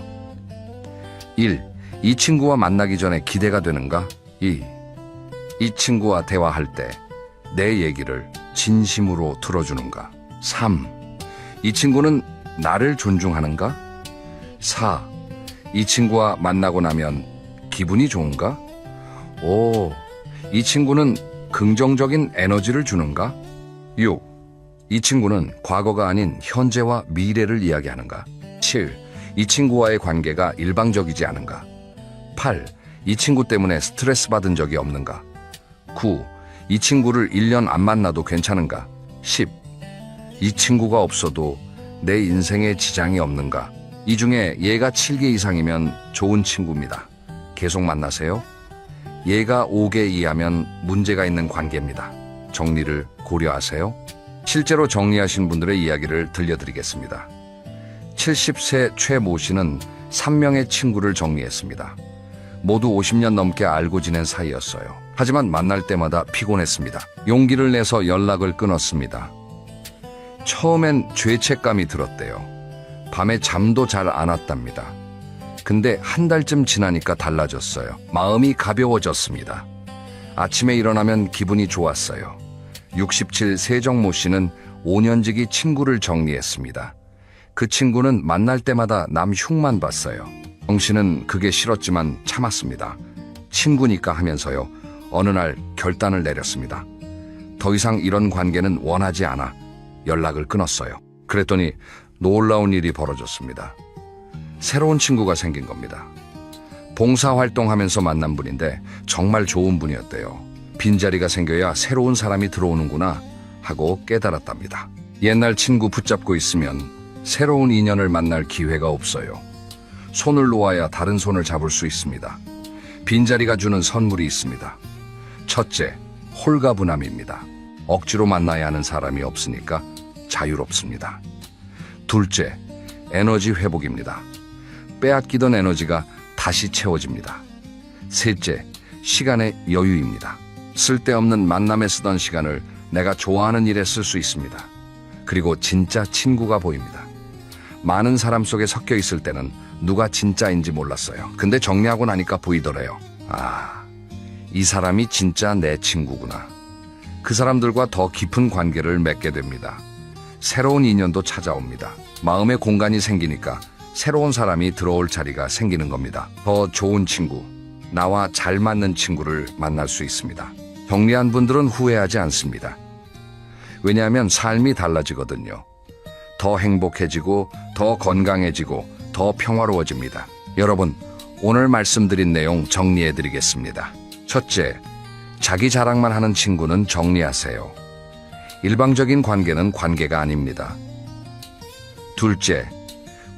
Speaker 1: 1. 이 친구와 만나기 전에 기대가 되는가? 2. 이 친구와 대화할 때 내 얘기를 진심으로 들어주는가? 3. 이 친구는 나를 존중하는가? 4. 이 친구와 만나고 나면 기분이 좋은가? 5. 이 친구는 긍정적인 에너지를 주는가? 6. 이 친구는 과거가 아닌 현재와 미래를 이야기하는가? 7. 이 친구와의 관계가 일방적이지 않은가? 8. 이 친구 때문에 스트레스 받은 적이 없는가? 9. 이 친구를 1년 안 만나도 괜찮은가? 10. 이 친구가 없어도 내 인생에 지장이 없는가? 이 중에 얘가 7개 이상이면 좋은 친구입니다. 계속 만나세요. 얘가 5개 이하면 문제가 있는 관계입니다. 정리를 고려하세요. 실제로 정리하신 분들의 이야기를 들려드리겠습니다. 70세 최 모 씨는 3명의 친구를 정리했습니다. 모두 50년 넘게 알고 지낸 사이였어요. 하지만 만날 때마다 피곤했습니다. 용기를 내서 연락을 끊었습니다. 처음엔 죄책감이 들었대요. 밤에 잠도 잘 안 왔답니다. 근데 한 달쯤 지나니까 달라졌어요. 마음이 가벼워졌습니다. 아침에 일어나면 기분이 좋았어요. 67 세정모 씨는 5년지기 친구를 정리했습니다. 그 친구는 만날 때마다 남 흉만 봤어요. 정 씨는 그게 싫었지만 참았습니다. 친구니까 하면서요. 어느 날 결단을 내렸습니다. 더 이상 이런 관계는 원하지 않아 연락을 끊었어요. 그랬더니 놀라운 일이 벌어졌습니다. 새로운 친구가 생긴 겁니다. 봉사활동하면서 만난 분인데 정말 좋은 분이었대요. 빈자리가 생겨야 새로운 사람이 들어오는구나 하고 깨달았답니다. 옛날 친구 붙잡고 있으면 새로운 인연을 만날 기회가 없어요. 손을 놓아야 다른 손을 잡을 수 있습니다. 빈자리가 주는 선물이 있습니다. 첫째, 홀가분함입니다. 억지로 만나야 하는 사람이 없으니까 자유롭습니다. 둘째, 에너지 회복입니다. 빼앗기던 에너지가 다시 채워집니다. 셋째, 시간의 여유입니다. 쓸데없는 만남에 쓰던 시간을 내가 좋아하는 일에 쓸 수 있습니다. 그리고 진짜 친구가 보입니다. 많은 사람 속에 섞여 있을 때는 누가 진짜인지 몰랐어요. 근데 정리하고 나니까 보이더래요. 이 사람이 진짜 내 친구구나. 그 사람들과 더 깊은 관계를 맺게 됩니다. 새로운 인연도 찾아옵니다. 마음의 공간이 생기니까 새로운 사람이 들어올 자리가 생기는 겁니다. 더 좋은 친구, 나와 잘 맞는 친구를 만날 수 있습니다. 정리한 분들은 후회하지 않습니다. 왜냐하면 삶이 달라지거든요. 더 행복해지고, 더 건강해지고, 더 평화로워집니다. 여러분, 오늘 말씀드린 내용 정리해드리겠습니다. 첫째, 자기 자랑만 하는 친구는 정리하세요. 일방적인 관계는 관계가 아닙니다. 둘째,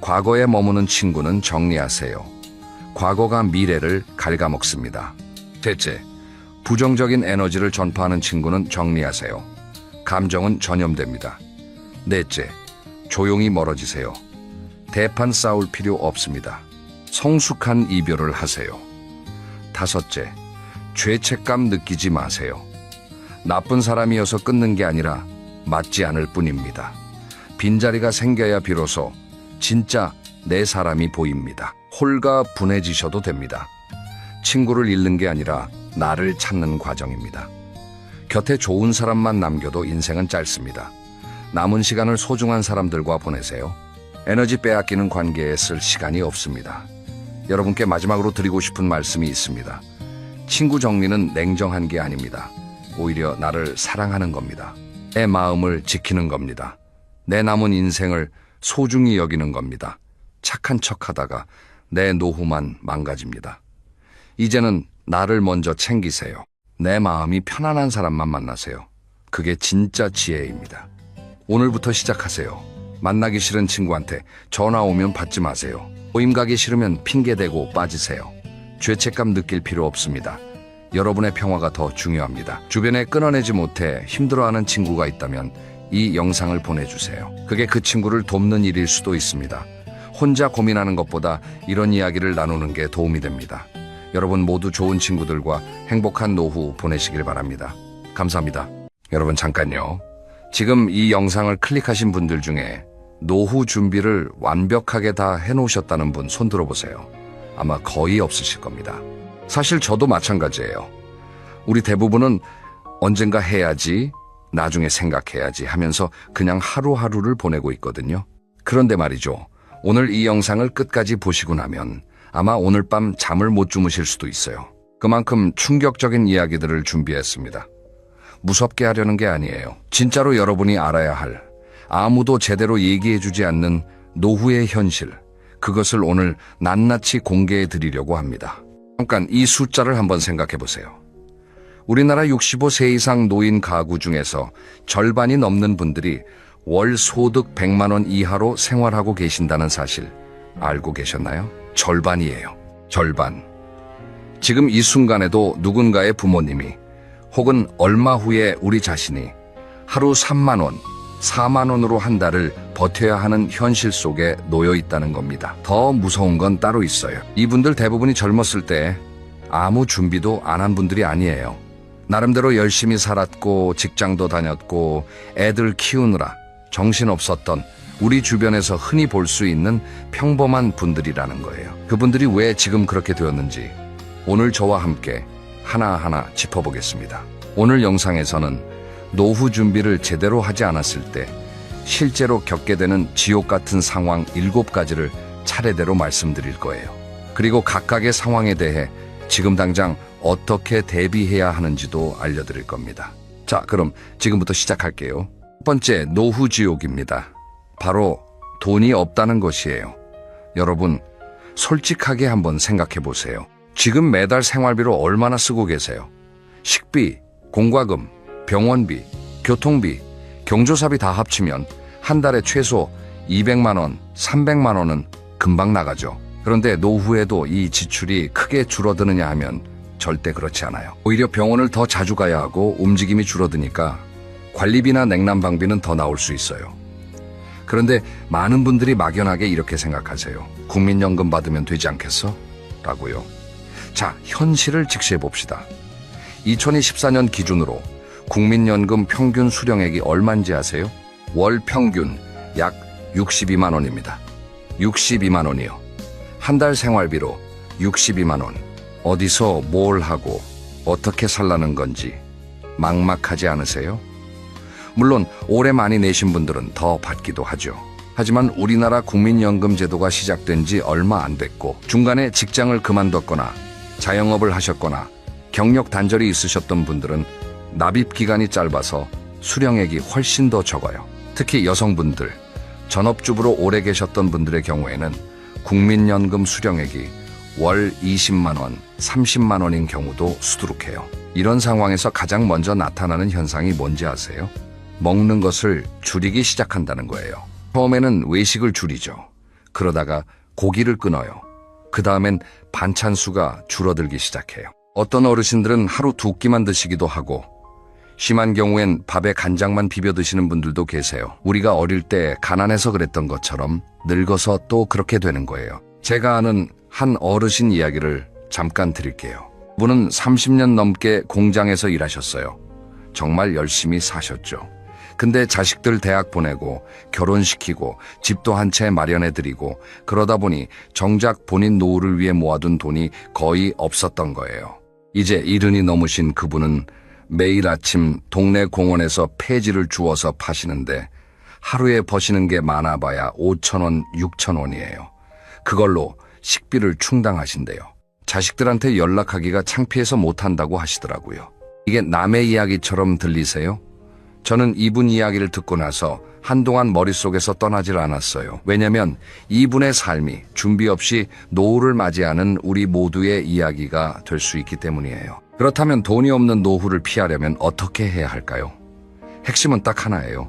Speaker 1: 과거에 머무는 친구는 정리하세요. 과거가 미래를 갉아먹습니다. 셋째, 부정적인 에너지를 전파하는 친구는 정리하세요. 감정은 전염됩니다. 넷째, 조용히 멀어지세요. 대판 싸울 필요 없습니다. 성숙한 이별을 하세요. 다섯째, 죄책감 느끼지 마세요. 나쁜 사람이어서 끊는 게 아니라 맞지 않을 뿐입니다. 빈자리가 생겨야 비로소 진짜 내 사람이 보입니다. 홀가분해지셔도 됩니다. 친구를 잃는 게 아니라 나를 찾는 과정입니다. 곁에 좋은 사람만 남겨도 인생은 짧습니다. 남은 시간을 소중한 사람들과 보내세요. 에너지 빼앗기는 관계에 쓸 시간이 없습니다. 여러분께 마지막으로 드리고 싶은 말씀이 있습니다. 친구 정리는 냉정한 게 아닙니다. 오히려 나를 사랑하는 겁니다. 내 마음을 지키는 겁니다. 내 남은 인생을 소중히 여기는 겁니다. 착한 척하다가 내 노후만 망가집니다. 이제는 나를 먼저 챙기세요. 내 마음이 편안한 사람만 만나세요. 그게 진짜 지혜입니다. 오늘부터 시작하세요. 만나기 싫은 친구한테 전화 오면 받지 마세요. 모임 가기 싫으면 핑계대고 빠지세요. 죄책감 느낄 필요 없습니다. 여러분의 평화가 더 중요합니다. 주변에 끊어내지 못해 힘들어하는 친구가 있다면 이 영상을 보내주세요. 그게 그 친구를 돕는 일일 수도 있습니다. 혼자 고민하는 것보다 이런 이야기를 나누는 게 도움이 됩니다. 여러분 모두 좋은 친구들과 행복한 노후 보내시길 바랍니다. 감사합니다. 여러분 잠깐요. 지금 이 영상을 클릭하신 분들 중에 노후 준비를 완벽하게 다 해놓으셨다는 분 손 들어보세요. 아마 거의 없으실 겁니다. 사실 저도 마찬가지예요. 우리 대부분은 언젠가 해야지, 나중에 생각해야지 하면서 그냥 하루하루를 보내고 있거든요. 그런데 말이죠. 오늘 이 영상을 끝까지 보시고 나면 아마 오늘 밤 잠을 못 주무실 수도 있어요. 그만큼 충격적인 이야기들을 준비했습니다. 무섭게 하려는 게 아니에요. 진짜로 여러분이 알아야 할, 아무도 제대로 얘기해주지 않는 노후의 현실, 그것을 오늘 낱낱이 공개해 드리려고 합니다. 잠깐 이 숫자를 한번 생각해 보세요. 우리나라 65세 이상 노인 가구 중에서 절반이 넘는 분들이 월 소득 100만 원 이하로 생활하고 계신다는 사실 알고 계셨나요? 절반이에요. 절반. 지금 이 순간에도 누군가의 부모님이 혹은 얼마 후에 우리 자신이 하루 3만 원, 4만 원으로 한 달을 버텨야 하는 현실 속에 놓여 있다는 겁니다. 더 무서운 건 따로 있어요. 이분들 대부분이 젊었을 때 아무 준비도 안 한 분들이 아니에요. 나름대로 열심히 살았고 직장도 다녔고 애들 키우느라 정신없었던 우리 주변에서 흔히 볼 수 있는 평범한 분들이라는 거예요. 그분들이 왜 지금 그렇게 되었는지 오늘 저와 함께 하나하나 짚어보겠습니다. 오늘 영상에서는 노후 준비를 제대로 하지 않았을 때 실제로 겪게 되는 지옥 같은 상황 7가지를 차례대로 말씀드릴 거예요. 그리고 각각의 상황에 대해 지금 당장 어떻게 대비해야 하는지도 알려드릴 겁니다. 자, 그럼 지금부터 시작할게요. 첫 번째, 노후 지옥입니다. 바로 돈이 없다는 것이에요. 여러분, 솔직하게 한번 생각해 보세요. 지금 매달 생활비로 얼마나 쓰고 계세요? 식비, 공과금, 병원비, 교통비, 경조사비 다 합치면 한 달에 최소 200만 원, 300만 원은 금방 나가죠. 그런데 노후에도 이 지출이 크게 줄어드느냐 하면 절대 그렇지 않아요. 오히려 병원을 더 자주 가야 하고 움직임이 줄어드니까 관리비나 냉난방비는 더 나올 수 있어요. 그런데 많은 분들이 막연하게 이렇게 생각하세요. 국민연금 받으면 되지 않겠어? 라고요. 자, 현실을 직시해 봅시다. 2024년 기준으로 국민연금 평균 수령액이 얼마인지 아세요? 월 평균 약 62만 원입니다. 62만 원이요. 한 달 생활비로 62만 원. 어디서 뭘 하고 어떻게 살라는 건지 막막하지 않으세요? 물론 올해 많이 내신 분들은 더 받기도 하죠. 하지만 우리나라 국민연금 제도가 시작된 지 얼마 안 됐고 중간에 직장을 그만뒀거나 자영업을 하셨거나 경력 단절이 있으셨던 분들은 납입 기간이 짧아서 수령액이 훨씬 더 적어요. 특히 여성분들, 전업주부로 오래 계셨던 분들의 경우에는 국민연금 수령액이 월 20만 원, 30만 원인 경우도 수두룩해요. 이런 상황에서 가장 먼저 나타나는 현상이 뭔지 아세요? 먹는 것을 줄이기 시작한다는 거예요. 처음에는 외식을 줄이죠. 그러다가 고기를 끊어요. 그 다음엔 반찬 수가 줄어들기 시작해요. 어떤 어르신들은 하루 2끼만 드시기도 하고 심한 경우엔 밥에 간장만 비벼 드시는 분들도 계세요. 우리가 어릴 때 가난해서 그랬던 것처럼 늙어서 또 그렇게 되는 거예요. 제가 아는 한 어르신 이야기를 잠깐 드릴게요. 그분은 30년 넘게 공장에서 일하셨어요. 정말 열심히 사셨죠. 근데 자식들 대학 보내고 결혼시키고 집도 한 채 마련해드리고 그러다 보니 정작 본인 노후를 위해 모아둔 돈이 거의 없었던 거예요. 이제 70이 넘으신 그분은 매일 아침 동네 공원에서 폐지를 주워서 파시는데 하루에 버시는 게 많아봐야 5,000원, 6,000원이에요. 그걸로 식비를 충당하신대요. 자식들한테 연락하기가 창피해서 못한다고 하시더라고요. 이게 남의 이야기처럼 들리세요? 저는 이분 이야기를 듣고 나서 한동안 머릿속에서 떠나질 않았어요. 왜냐면 이분의 삶이 준비 없이 노후를 맞이하는 우리 모두의 이야기가 될 수 있기 때문이에요. 그렇다면 돈이 없는 노후를 피하려면 어떻게 해야 할까요? 핵심은 딱 하나예요.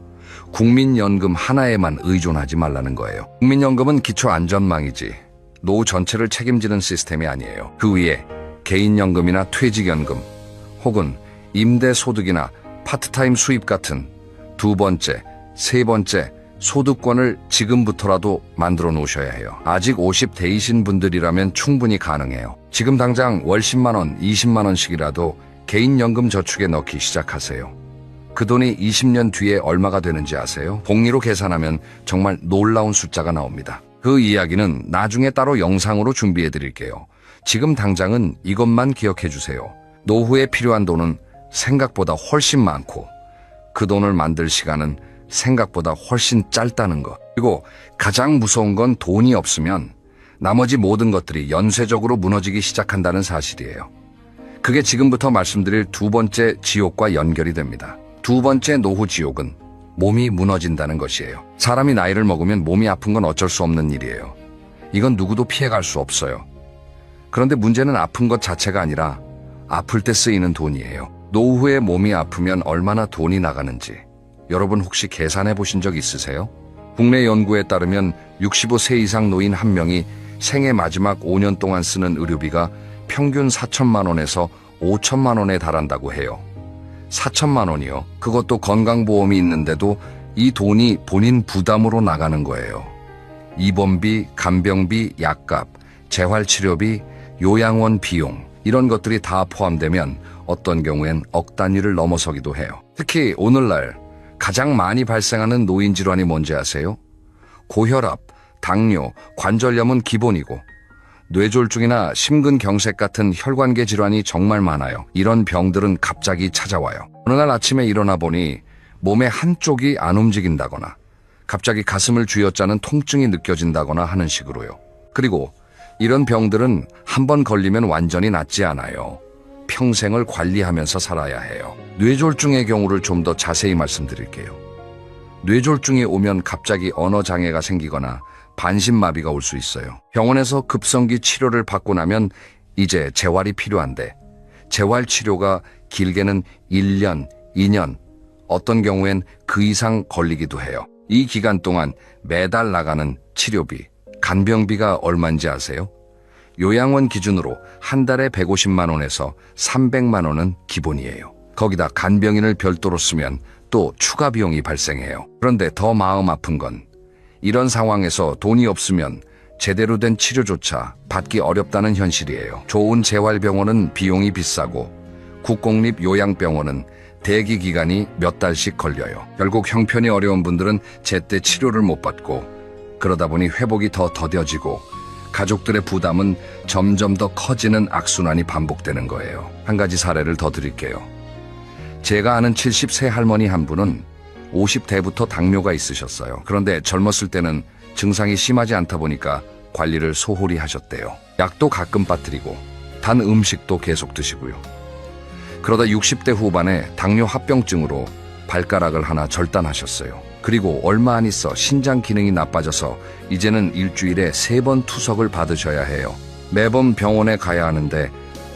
Speaker 1: 국민연금 하나에만 의존하지 말라는 거예요. 국민연금은 기초안전망이지 노후 전체를 책임지는 시스템이 아니에요. 그 위에 개인연금이나 퇴직연금 혹은 임대소득이나 파트타임 수입 같은 두 번째, 세 번째 소득권을 지금부터라도 만들어 놓으셔야 해요. 아직 50대이신 분들이라면 충분히 가능해요. 지금 당장 월 10만 원, 20만 원씩이라도 개인연금 저축에 넣기 시작하세요. 그 돈이 20년 뒤에 얼마가 되는지 아세요? 복리로 계산하면 정말 놀라운 숫자가 나옵니다. 그 이야기는 나중에 따로 영상으로 준비해 드릴게요. 지금 당장은 이것만 기억해 주세요. 노후에 필요한 돈은 생각보다 훨씬 많고 그 돈을 만들 시간은 생각보다 훨씬 짧다는 것. 그리고 가장 무서운 건 돈이 없으면 나머지 모든 것들이 연쇄적으로 무너지기 시작한다는 사실이에요. 그게 지금부터 말씀드릴 두 번째 지옥과 연결이 됩니다. 두 번째 노후 지옥은 몸이 무너진다는 것이에요. 사람이 나이를 먹으면 몸이 아픈 건 어쩔 수 없는 일이에요. 이건 누구도 피해갈 수 없어요. 그런데 문제는 아픈 것 자체가 아니라 아플 때 쓰이는 돈이에요. 노후에 몸이 아프면 얼마나 돈이 나가는지 여러분 혹시 계산해 보신 적 있으세요? 국내 연구에 따르면 65세 이상 노인 한 명이 생애 마지막 5년 동안 쓰는 의료비가 평균 4천만 원에서 5천만 원에 달한다고 해요. 4천만 원이요. 그것도 건강보험이 있는데도 이 돈이 본인 부담으로 나가는 거예요. 입원비, 간병비, 약값, 재활치료비, 요양원 비용 이런 것들이 다 포함되면 어떤 경우엔 억 단위를 넘어서기도 해요. 특히 오늘날 가장 많이 발생하는 노인 질환이 뭔지 아세요? 고혈압, 당뇨, 관절염은 기본이고 뇌졸중이나 심근경색 같은 혈관계 질환이 정말 많아요. 이런 병들은 갑자기 찾아와요. 어느 날 아침에 일어나 보니 몸의 한쪽이 안 움직인다거나 갑자기 가슴을 쥐어짜는 통증이 느껴진다거나 하는 식으로요. 그리고 이런 병들은 한 번 걸리면 완전히 낫지 않아요. 평생을 관리하면서 살아야 해요. 뇌졸중의 경우를 좀 더 자세히 말씀드릴게요. 뇌졸중이 오면 갑자기 언어장애가 생기거나 반신마비가 올 수 있어요. 병원에서 급성기 치료를 받고 나면 이제 재활이 필요한데 재활치료가 길게는 1년, 2년, 어떤 경우엔 그 이상 걸리기도 해요. 이 기간 동안 매달 나가는 치료비, 간병비가 얼마인지 아세요? 요양원 기준으로 한 달에 150만 원에서 300만 원은 기본이에요. 거기다 간병인을 별도로 쓰면 또 추가 비용이 발생해요. 그런데 더 마음 아픈 건 이런 상황에서 돈이 없으면 제대로 된 치료조차 받기 어렵다는 현실이에요. 좋은 재활병원은 비용이 비싸고 국공립 요양병원은 대기 기간이 몇 달씩 걸려요. 결국 형편이 어려운 분들은 제때 치료를 못 받고 그러다 보니 회복이 더 더뎌지고 가족들의 부담은 점점 더 커지는 악순환이 반복되는 거예요. 한 가지 사례를 더 드릴게요. 제가 아는 70세 할머니 한 분은 50대부터 당뇨가 있으셨어요. 그런데 젊었을 때는 증상이 심하지 않다 보니까 관리를 소홀히 하셨대요. 약도 가끔 빠뜨리고 단 음식도 계속 드시고요. 그러다 60대 후반에 당뇨 합병증으로 발가락을 하나 절단하셨어요. 그리고 얼마 안 있어 신장 기능이 나빠져서 이제는 일주일에 3번 투석을 받으셔야 해요. 매번 병원에 가야 하는데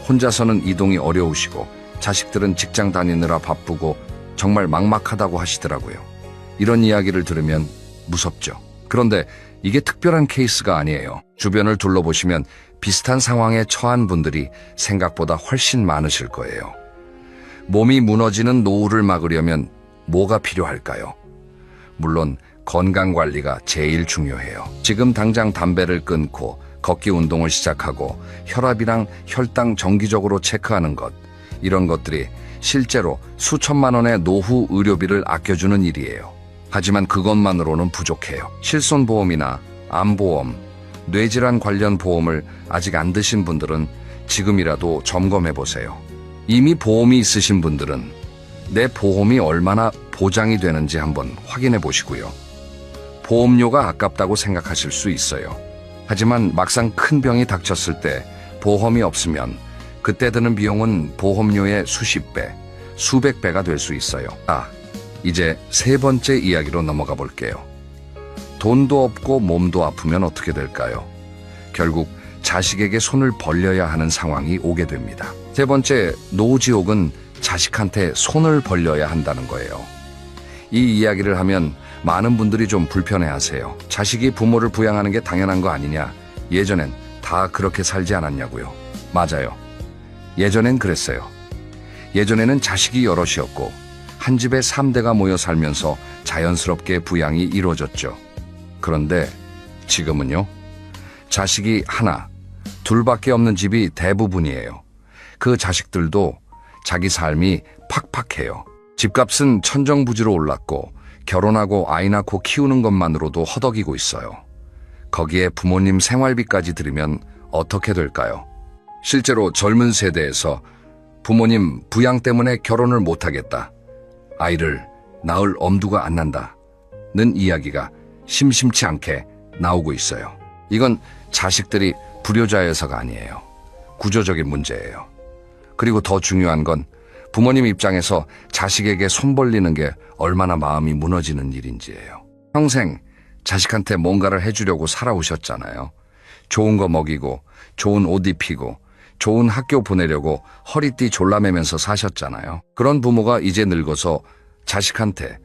Speaker 1: 혼자서는 이동이 어려우시고 자식들은 직장 다니느라 바쁘고 정말 막막하다고 하시더라고요. 이런 이야기를 들으면 무섭죠. 그런데 이게 특별한 케이스가 아니에요. 주변을 둘러보시면 비슷한 상황에 처한 분들이 생각보다 훨씬 많으실 거예요. 몸이 무너지는 노후를 막으려면 뭐가 필요할까요? 물론 건강관리가 제일 중요해요. 지금 당장 담배를 끊고 걷기 운동을 시작하고 혈압이랑 혈당 정기적으로 체크하는 것, 이런 것들이 실제로 수천만 원의 노후 의료비를 아껴주는 일이에요. 하지만 그것만으로는 부족해요. 실손보험이나 암보험, 뇌질환 관련 보험을 아직 안 드신 분들은 지금이라도 점검해 보세요. 이미 보험이 있으신 분들은 내 보험이 얼마나 보장이 되는지 한번 확인해 보시고요. 보험료가 아깝다고 생각하실 수 있어요. 하지만 막상 큰 병이 닥쳤을 때 보험이 없으면 그때 드는 비용은 보험료의 수십 배, 수백 배가 될 수 있어요. 이제 세 번째 이야기로 넘어가 볼게요. 돈도 없고 몸도 아프면 어떻게 될까요? 결국 자식에게 손을 벌려야 하는 상황이 오게 됩니다. 세 번째, 노후지옥은 자식한테 손을 벌려야 한다는 거예요. 이 이야기를 하면 많은 분들이 좀 불편해하세요. 자식이 부모를 부양하는 게 당연한 거 아니냐? 예전엔 다 그렇게 살지 않았냐고요. 맞아요. 예전엔 그랬어요. 예전에는 자식이 여럿이었고 한 집에 3대가 모여 살면서 자연스럽게 부양이 이루어졌죠. 그런데 지금은요? 자식이 하나, 둘밖에 없는 집이 대부분이에요. 그 자식들도 자기 삶이 팍팍해요. 집값은 천정부지로 올랐고 결혼하고 아이 낳고 키우는 것만으로도 허덕이고 있어요. 거기에 부모님 생활비까지 들이면 어떻게 될까요? 실제로 젊은 세대에서 부모님 부양 때문에 결혼을 못하겠다, 아이를 낳을 엄두가 안 난다는 이야기가 심심치 않게 나오고 있어요. 이건 자식들이 불효자여서가 아니에요. 구조적인 문제예요. 그리고 더 중요한 건 부모님 입장에서 자식에게 손 벌리는 게 얼마나 마음이 무너지는 일인지예요. 평생 자식한테 뭔가를 해주려고 살아오셨잖아요. 좋은 거 먹이고 좋은 옷 입히고 좋은 학교 보내려고 허리띠 졸라매면서 사셨잖아요. 그런 부모가 이제 늙어서 자식한테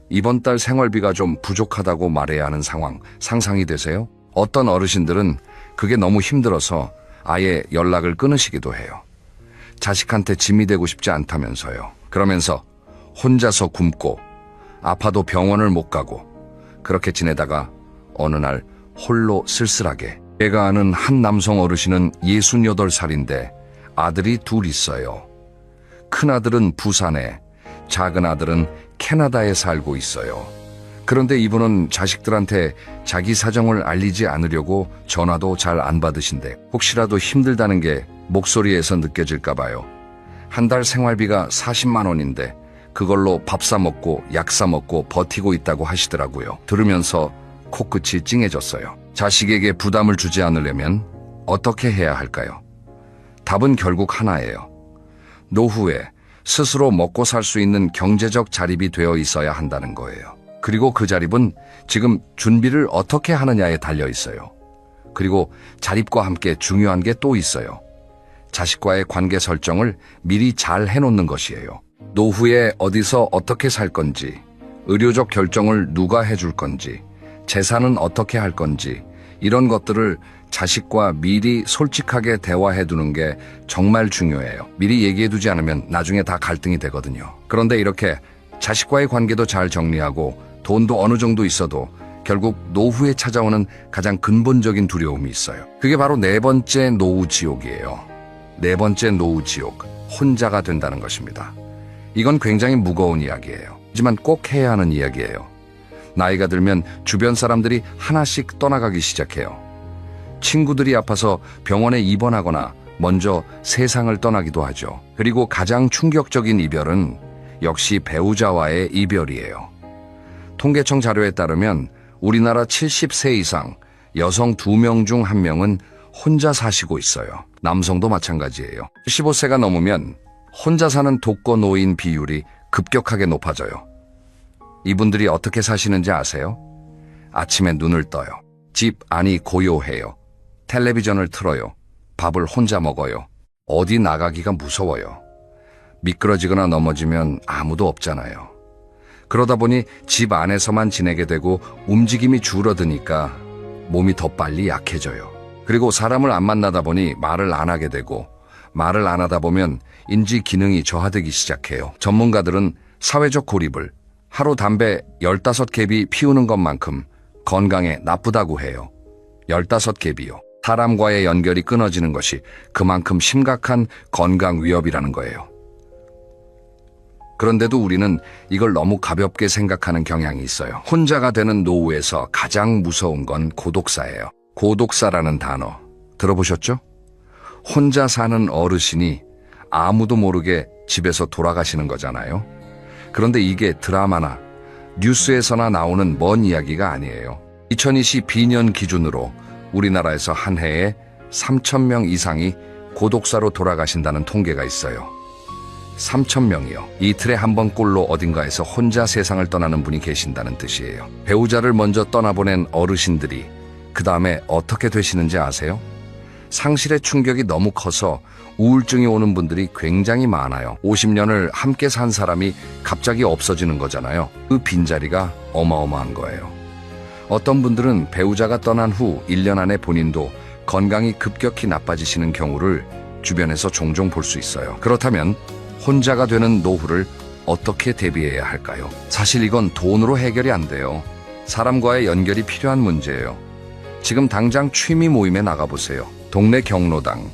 Speaker 1: 이번 달 생활비가 좀 부족하다고 말해야 하는 상황 상상이 되세요? 어떤 어르신들은 그게 너무 힘들어서 아예 연락을 끊으시기도 해요. 자식한테 짐이 되고 싶지 않다면서요. 그러면서 혼자서 굶고 아파도 병원을 못 가고 그렇게 지내다가 어느 날 홀로 쓸쓸하게. 제가 아는 한 남성 어르신은 68살인데 아들이 둘 있어요. 큰아들은 부산에, 작은 아들은 캐나다에 살고 있어요. 그런데 이분은 자식들한테 자기 사정을 알리지 않으려고 전화도 잘 안 받으신대. 혹시라도 힘들다는 게 목소리에서 느껴질까 봐요. 한 달 생활비가 40만 원인데 그걸로 밥 사 먹고 약 사 먹고 버티고 있다고 하시더라고요. 들으면서 코끝이 찡해졌어요. 자식에게 부담을 주지 않으려면 어떻게 해야 할까요? 답은 결국 하나예요. 노후에 스스로 먹고 살 수 있는 경제적 자립이 되어 있어야 한다는 거예요. 그리고 그 자립은 지금 준비를 어떻게 하느냐에 달려 있어요. 그리고 자립과 함께 중요한 게 또 있어요. 자식과의 관계 설정을 미리 잘 해놓는 것이에요. 노후에 어디서 어떻게 살 건지, 의료적 결정을 누가 해줄 건지, 재산은 어떻게 할 건지, 이런 것들을 자식과 미리 솔직하게 대화해두는 게 정말 중요해요. 미리 얘기해두지 않으면 나중에 다 갈등이 되거든요. 그런데 이렇게 자식과의 관계도 잘 정리하고 돈도 어느 정도 있어도 결국 노후에 찾아오는 가장 근본적인 두려움이 있어요. 그게 바로 네 번째 노후 지옥이에요. 네 번째 노후 지옥, 혼자가 된다는 것입니다. 이건 굉장히 무거운 이야기예요. 하지만 꼭 해야 하는 이야기예요. 나이가 들면 주변 사람들이 하나씩 떠나가기 시작해요. 친구들이 아파서 병원에 입원하거나 먼저 세상을 떠나기도 하죠. 그리고 가장 충격적인 이별은 역시 배우자와의 이별이에요. 통계청 자료에 따르면 우리나라 70세 이상 여성 2명 중 1명은 혼자 사시고 있어요. 남성도 마찬가지예요. 15세가 넘으면 혼자 사는 독거노인 비율이 급격하게 높아져요. 이분들이 어떻게 사시는지 아세요? 아침에 눈을 떠요. 집 안이 고요해요. 텔레비전을 틀어요. 밥을 혼자 먹어요. 어디 나가기가 무서워요. 미끄러지거나 넘어지면 아무도 없잖아요. 그러다 보니 집 안에서만 지내게 되고 움직임이 줄어드니까 몸이 더 빨리 약해져요. 그리고 사람을 안 만나다 보니 말을 안 하게 되고 말을 안 하다 보면 인지 기능이 저하되기 시작해요. 전문가들은 사회적 고립을 하루 담배 15갭이 피우는 것만큼 건강에 나쁘다고 해요. 15갭이요. 사람과의 연결이 끊어지는 것이 그만큼 심각한 건강 위협이라는 거예요. 그런데도 우리는 이걸 너무 가볍게 생각하는 경향이 있어요. 혼자가 되는 노후에서 가장 무서운 건 고독사예요. 고독사라는 단어 들어보셨죠? 혼자 사는 어르신이 아무도 모르게 집에서 돌아가시는 거잖아요. 그런데 이게 드라마나 뉴스에서나 나오는 먼 이야기가 아니에요. 2022년 기준으로 우리나라에서 한 해에 3,000명 이상이 고독사로 돌아가신다는 통계가 있어요. 3,000명이요. 이틀에 한 번꼴로 어딘가에서 혼자 세상을 떠나는 분이 계신다는 뜻이에요. 배우자를 먼저 떠나보낸 어르신들이 그 다음에 어떻게 되시는지 아세요? 상실의 충격이 너무 커서 우울증이 오는 분들이 굉장히 많아요. 50년을 함께 산 사람이 갑자기 없어지는 거잖아요. 그 빈자리가 어마어마한 거예요. 어떤 분들은 배우자가 떠난 후 1년 안에 본인도 건강이 급격히 나빠지시는 경우를 주변에서 종종 볼 수 있어요. 그렇다면 혼자가 되는 노후를 어떻게 대비해야 할까요? 사실 이건 돈으로 해결이 안 돼요. 사람과의 연결이 필요한 문제예요. 지금 당장 취미 모임에 나가보세요. 동네 경로당,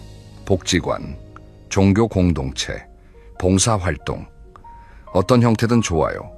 Speaker 1: 복지관, 종교 공동체, 봉사활동, 어떤 형태든 좋아요.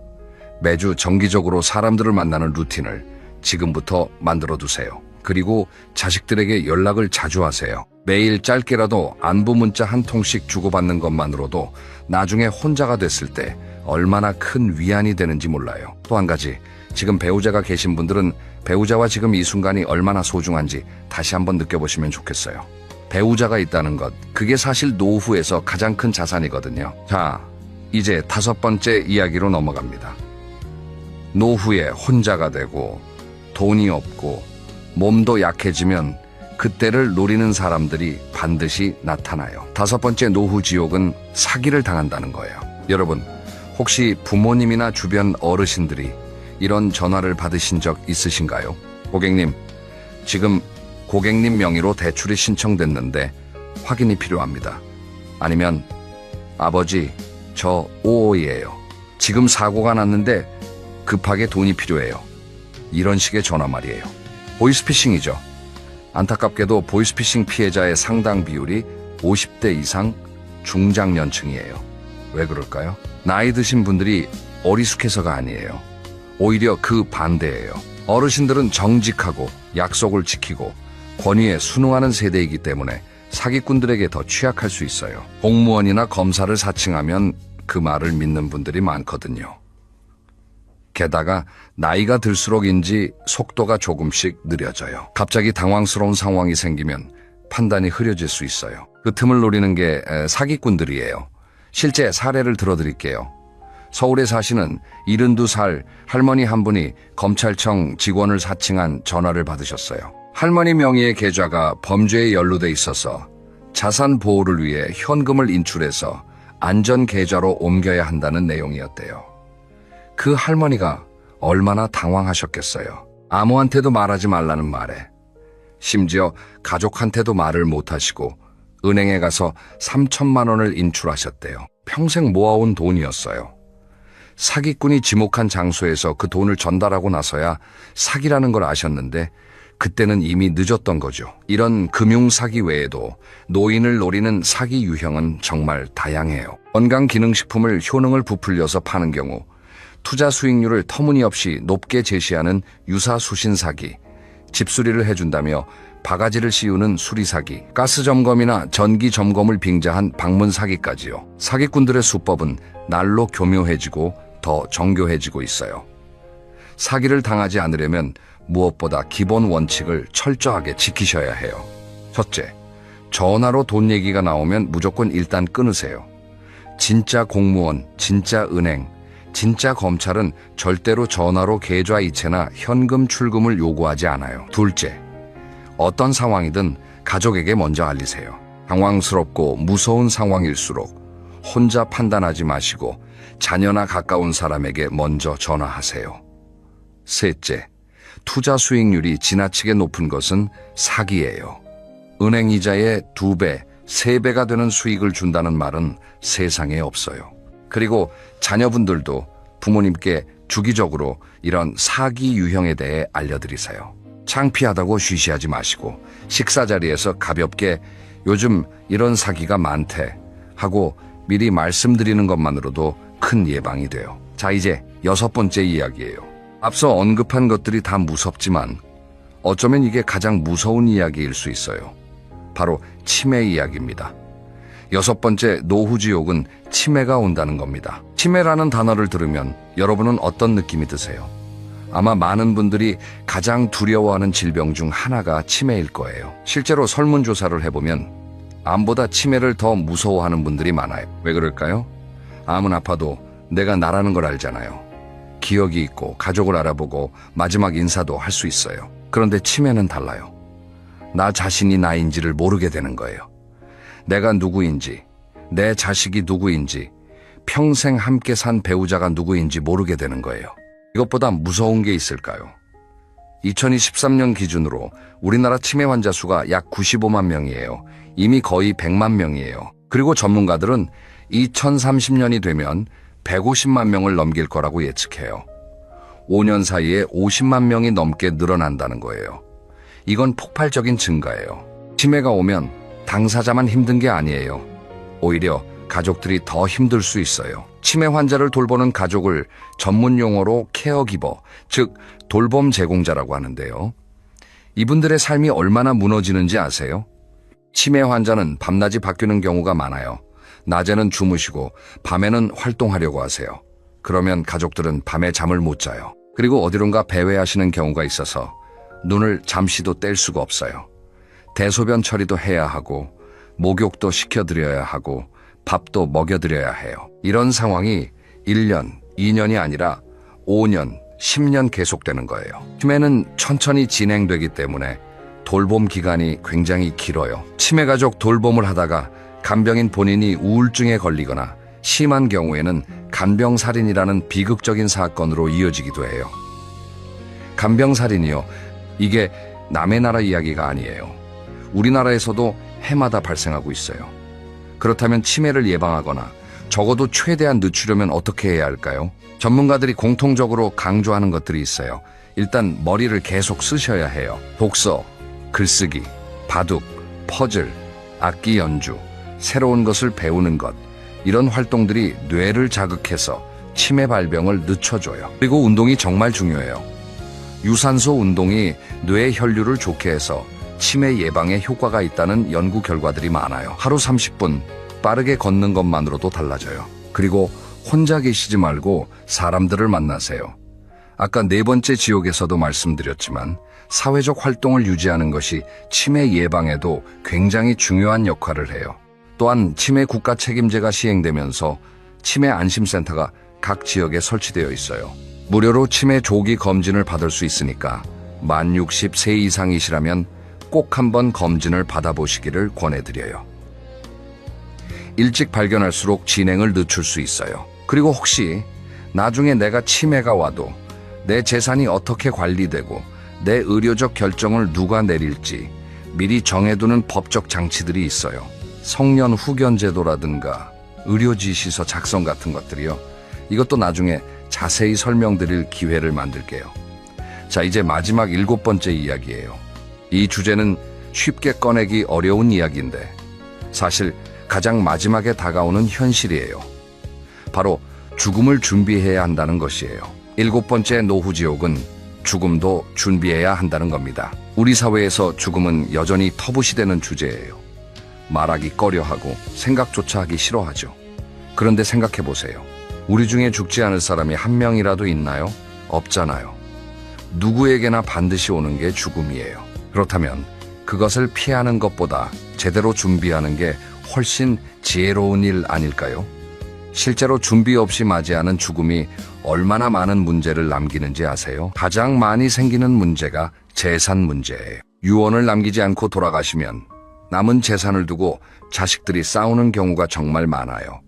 Speaker 1: 매주 정기적으로 사람들을 만나는 루틴을 지금부터 만들어 두세요. 그리고 자식들에게 연락을 자주 하세요. 매일 짧게라도 안부 문자 한 통씩 주고받는 것만으로도 나중에 혼자가 됐을 때 얼마나 큰 위안이 되는지 몰라요. 또 한 가지, 지금 배우자가 계신 분들은 배우자와 지금 이 순간이 얼마나 소중한지 다시 한번 느껴보시면 좋겠어요. 배우자가 있다는 것, 그게 사실 노후에서 가장 큰 자산이거든요. 자, 이제 5번째 이야기로 넘어갑니다. 노후에 혼자가 되고 돈이 없고 몸도 약해지면 그때를 노리는 사람들이 반드시 나타나요. 5번째 노후 지옥은 사기를 당한다는 거예요. 여러분, 혹시 부모님이나 주변 어르신들이 이런 전화를 받으신 적 있으신가요? 고객님, 지금 고객님 명의로 대출이 신청됐는데 확인이 필요합니다. 아니면 아버지, 저 오오이예요. 지금 사고가 났는데 급하게 돈이 필요해요. 이런 식의 전화 말이에요. 보이스피싱이죠. 안타깝게도 보이스피싱 피해자의 상당 비율이 50대 이상 중장년층이에요. 왜 그럴까요? 나이 드신 분들이 어리숙해서가 아니에요. 오히려 그 반대예요. 어르신들은 정직하고 약속을 지키고 권위에 순응하는 세대이기 때문에 사기꾼들에게 더 취약할 수 있어요. 공무원이나 검사를 사칭하면 그 말을 믿는 분들이 많거든요. 게다가 나이가 들수록인지 속도가 조금씩 느려져요. 갑자기 당황스러운 상황이 생기면 판단이 흐려질 수 있어요. 그 틈을 노리는 게 사기꾼들이에요. 실제 사례를 들어드릴게요. 서울에 사시는 72살 할머니 한 분이 검찰청 직원을 사칭한 전화를 받으셨어요. 할머니 명의의 계좌가 범죄에 연루돼 있어서 자산 보호를 위해 현금을 인출해서 안전 계좌로 옮겨야 한다는 내용이었대요. 그 할머니가 얼마나 당황하셨겠어요. 아무한테도 말하지 말라는 말에 심지어 가족한테도 말을 못하시고 은행에 가서 3천만 원을 인출하셨대요. 평생 모아온 돈이었어요. 사기꾼이 지목한 장소에서 그 돈을 전달하고 나서야 사기라는 걸 아셨는데 그때는 이미 늦었던 거죠. 이런 금융사기 외에도 노인을 노리는 사기 유형은 정말 다양해요. 건강기능식품을 효능을 부풀려서 파는 경우 투자 수익률을 터무니없이 높게 제시하는 유사수신 사기, 집수리를 해준다며 바가지를 씌우는 수리사기, 가스점검이나 전기점검을 빙자한 방문사기까지요. 사기꾼들의 수법은 날로 교묘해지고 더 정교해지고 있어요. 사기를 당하지 않으려면 무엇보다 기본 원칙을 철저하게 지키셔야 해요. 첫째, 전화로 돈 얘기가 나오면 무조건 일단 끊으세요. 진짜 공무원, 진짜 은행, 진짜 검찰은 절대로 전화로 계좌 이체나 현금 출금을 요구하지 않아요. 둘째, 어떤 상황이든 가족에게 먼저 알리세요. 당황스럽고 무서운 상황일수록 혼자 판단하지 마시고 자녀나 가까운 사람에게 먼저 전화하세요. 셋째, 투자 수익률이 지나치게 높은 것은 사기예요. 은행 이자의 2배, 3배가 되는 수익을 준다는 말은 세상에 없어요. 그리고 자녀분들도 부모님께 주기적으로 이런 사기 유형에 대해 알려드리세요. 창피하다고 쉬쉬하지 마시고 식사 자리에서 가볍게 요즘 이런 사기가 많대 하고 미리 말씀드리는 것만으로도 큰 예방이 돼요. 자, 이제 6번째 이야기예요. 앞서 언급한 것들이 다 무섭지만 어쩌면 이게 가장 무서운 이야기일 수 있어요. 바로 치매 이야기입니다. 6번째 노후지옥은 치매가 온다는 겁니다. 치매라는 단어를 들으면 여러분은 어떤 느낌이 드세요? 아마 많은 분들이 가장 두려워하는 질병 중 하나가 치매일 거예요. 실제로 설문조사를 해보면 암보다 치매를 더 무서워하는 분들이 많아요. 왜 그럴까요? 암은 아파도 내가 나라는 걸 알잖아요. 기억이 있고 가족을 알아보고 마지막 인사도 할 수 있어요. 그런데 치매는 달라요. 나 자신이 나인지를 모르게 되는 거예요. 내가 누구인지, 내 자식이 누구인지, 평생 함께 산 배우자가 누구인지 모르게 되는 거예요. 이것보다 무서운 게 있을까요? 2023년 기준으로 우리나라 치매 환자 수가 약 95만 명이에요. 이미 거의 100만 명이에요. 그리고 전문가들은 2030년이 되면 150만 명을 넘길 거라고 예측해요. 5년 사이에 50만 명이 넘게 늘어난다는 거예요. 이건 폭발적인 증가예요. 치매가 오면 당사자만 힘든 게 아니에요. 오히려 가족들이 더 힘들 수 있어요. 치매 환자를 돌보는 가족을 전문 용어로 케어기버, 즉 돌봄 제공자라고 하는데요. 이분들의 삶이 얼마나 무너지는지 아세요? 치매 환자는 밤낮이 바뀌는 경우가 많아요. 낮에는 주무시고 밤에는 활동하려고 하세요. 그러면 가족들은 밤에 잠을 못 자요. 그리고 어디론가 배회하시는 경우가 있어서 눈을 잠시도 뗄 수가 없어요. 대소변 처리도 해야 하고 목욕도 시켜드려야 하고 밥도 먹여드려야 해요. 이런 상황이 1년, 2년이 아니라 5년, 10년 계속되는 거예요. 치매는 천천히 진행되기 때문에 돌봄 기간이 굉장히 길어요. 치매 가족 돌봄을 하다가 간병인 본인이 우울증에 걸리거나 심한 경우에는 간병살인이라는 비극적인 사건으로 이어지기도 해요. 간병살인이요. 이게 남의 나라 이야기가 아니에요. 우리나라에서도 해마다 발생하고 있어요. 그렇다면 치매를 예방하거나 적어도 최대한 늦추려면 어떻게 해야 할까요? 전문가들이 공통적으로 강조하는 것들이 있어요. 일단 머리를 계속 쓰셔야 해요. 독서, 글쓰기, 바둑, 퍼즐, 악기 연주, 새로운 것을 배우는 것, 이런 활동들이 뇌를 자극해서 치매 발병을 늦춰줘요. 그리고 운동이 정말 중요해요. 유산소 운동이 뇌 혈류를 좋게 해서 치매 예방에 효과가 있다는 연구 결과들이 많아요. 하루 30분 빠르게 걷는 것만으로도 달라져요. 그리고 혼자 계시지 말고 사람들을 만나세요. 아까 4번째 지옥에서도 말씀드렸지만 사회적 활동을 유지하는 것이 치매 예방에도 굉장히 중요한 역할을 해요. 또한 치매 국가 책임제가 시행되면서 치매 안심센터가 각 지역에 설치되어 있어요. 무료로 치매 조기 검진을 받을 수 있으니까 만 60세 이상이시라면 꼭 한번 검진을 받아보시기를 권해드려요. 일찍 발견할수록 진행을 늦출 수 있어요. 그리고 혹시 나중에 내가 치매가 와도 내 재산이 어떻게 관리되고 내 의료적 결정을 누가 내릴지 미리 정해두는 법적 장치들이 있어요. 성년 후견 제도라든가 의료지시서 작성 같은 것들이요. 이것도 나중에 자세히 설명드릴 기회를 만들게요. 자, 이제 마지막 7번째 이야기예요. 이 주제는 쉽게 꺼내기 어려운 이야기인데 사실 가장 마지막에 다가오는 현실이에요. 바로 죽음을 준비해야 한다는 것이에요. 7번째 노후지옥은 죽음도 준비해야 한다는 겁니다. 우리 사회에서 죽음은 여전히 터부시되는 주제예요. 말하기 꺼려하고 생각조차 하기 싫어하죠. 그런데 생각해보세요. 우리 중에 죽지 않을 사람이 한 명이라도 있나요? 없잖아요. 누구에게나 반드시 오는 게 죽음이에요. 그렇다면 그것을 피하는 것보다 제대로 준비하는 게 훨씬 지혜로운 일 아닐까요? 실제로 준비 없이 맞이하는 죽음이 얼마나 많은 문제를 남기는지 아세요? 가장 많이 생기는 문제가 재산 문제예요. 유언을 남기지 않고 돌아가시면 남은 재산을 두고 자식들이 싸우는 경우가 정말 많아요.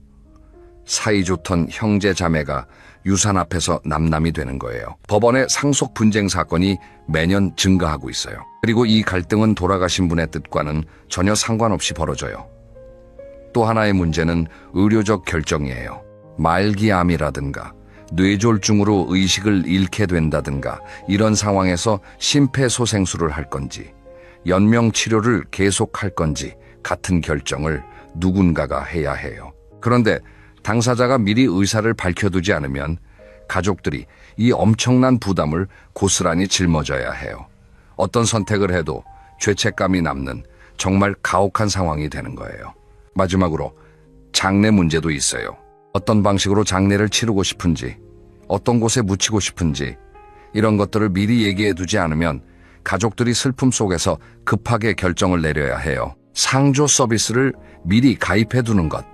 Speaker 1: 사이좋던 형제 자매가 유산 앞에서 남남이 되는 거예요. 법원의 상속 분쟁 사건이 매년 증가하고 있어요. 그리고 이 갈등은 돌아가신 분의 뜻과는 전혀 상관없이 벌어져요. 또 하나의 문제는 의료적 결정이에요. 말기암이라든가 뇌졸중으로 의식을 잃게 된다든가 이런 상황에서 심폐소생술을 할 건지 연명치료를 계속할 건지 같은 결정을 누군가가 해야 해요. 그런데 당사자가 미리 의사를 밝혀두지 않으면 가족들이 이 엄청난 부담을 고스란히 짊어져야 해요. 어떤 선택을 해도 죄책감이 남는 정말 가혹한 상황이 되는 거예요. 마지막으로 장례 문제도 있어요. 어떤 방식으로 장례를 치르고 싶은지, 어떤 곳에 묻히고 싶은지 이런 것들을 미리 얘기해 두지 않으면 가족들이 슬픔 속에서 급하게 결정을 내려야 해요. 상조 서비스를 미리 가입해 두는 것,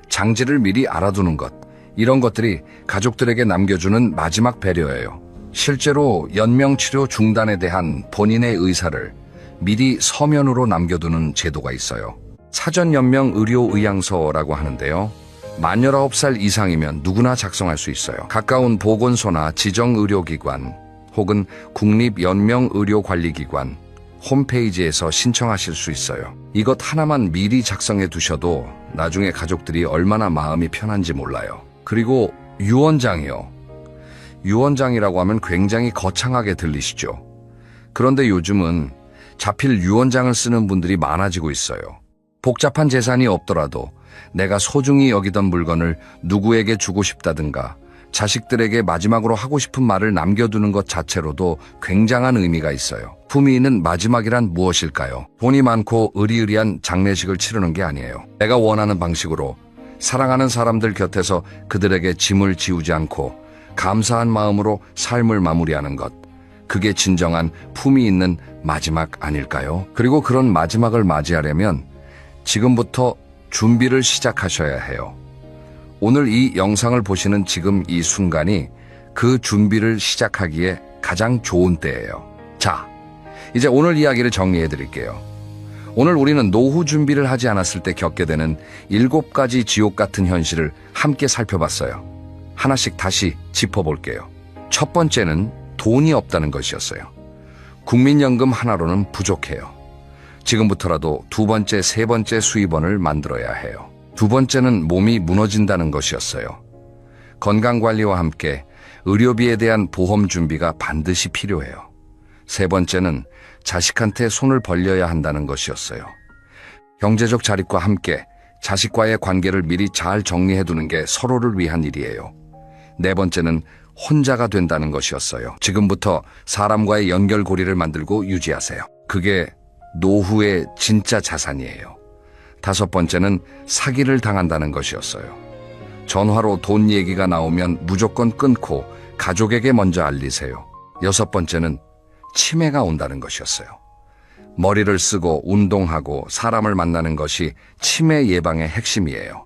Speaker 1: 장지를 미리 알아두는 것, 이런 것들이 가족들에게 남겨주는 마지막 배려예요. 실제로 연명치료 중단에 대한 본인의 의사를 미리 서면으로 남겨두는 제도가 있어요. 사전연명의료의향서라고 하는데요. 만 19살 이상이면 누구나 작성할 수 있어요. 가까운 보건소나 지정의료기관 혹은 국립연명의료관리기관 홈페이지에서 신청하실 수 있어요. 이것 하나만 미리 작성해 두셔도 나중에 가족들이 얼마나 마음이 편한지 몰라요. 그리고 유언장이요. 유언장이라고 하면 굉장히 거창하게 들리시죠? 그런데 요즘은 자필 유언장을 쓰는 분들이 많아지고 있어요. 복잡한 재산이 없더라도 내가 소중히 여기던 물건을 누구에게 주고 싶다든가 자식들에게 마지막으로 하고 싶은 말을 남겨두는 것 자체로도 굉장한 의미가 있어요. 품위 있는 마지막이란 무엇일까요? 돈이 많고 의리의리한 장례식을 치르는 게 아니에요. 내가 원하는 방식으로 사랑하는 사람들 곁에서 그들에게 짐을 지우지 않고 감사한 마음으로 삶을 마무리하는 것. 그게 진정한 품위 있는 마지막 아닐까요? 그리고 그런 마지막을 맞이하려면 지금부터 준비를 시작하셔야 해요. 오늘 이 영상을 보시는 지금 이 순간이 그 준비를 시작하기에 가장 좋은 때예요. 자, 이제 오늘 이야기를 정리해 드릴게요. 오늘 우리는 노후 준비를 하지 않았을 때 겪게 되는 7가지 지옥 같은 현실을 함께 살펴봤어요. 하나씩 다시 짚어볼게요. 첫 번째는 돈이 없다는 것이었어요. 국민연금 하나로는 부족해요. 지금부터라도 두 번째, 세 번째 수입원을 만들어야 해요. 두 번째는 몸이 무너진다는 것이었어요. 건강관리와 함께 의료비에 대한 보험 준비가 반드시 필요해요. 세 번째는 자식한테 손을 벌려야 한다는 것이었어요. 경제적 자립과 함께 자식과의 관계를 미리 잘 정리해두는 게 서로를 위한 일이에요. 네 번째는 혼자가 된다는 것이었어요. 지금부터 사람과의 연결고리를 만들고 유지하세요. 그게 노후의 진짜 자산이에요. 다섯 번째는 사기를 당한다는 것이었어요. 전화로 돈 얘기가 나오면 무조건 끊고 가족에게 먼저 알리세요. 여섯 번째는 치매가 온다는 것이었어요. 머리를 쓰고 운동하고 사람을 만나는 것이 치매 예방의 핵심이에요.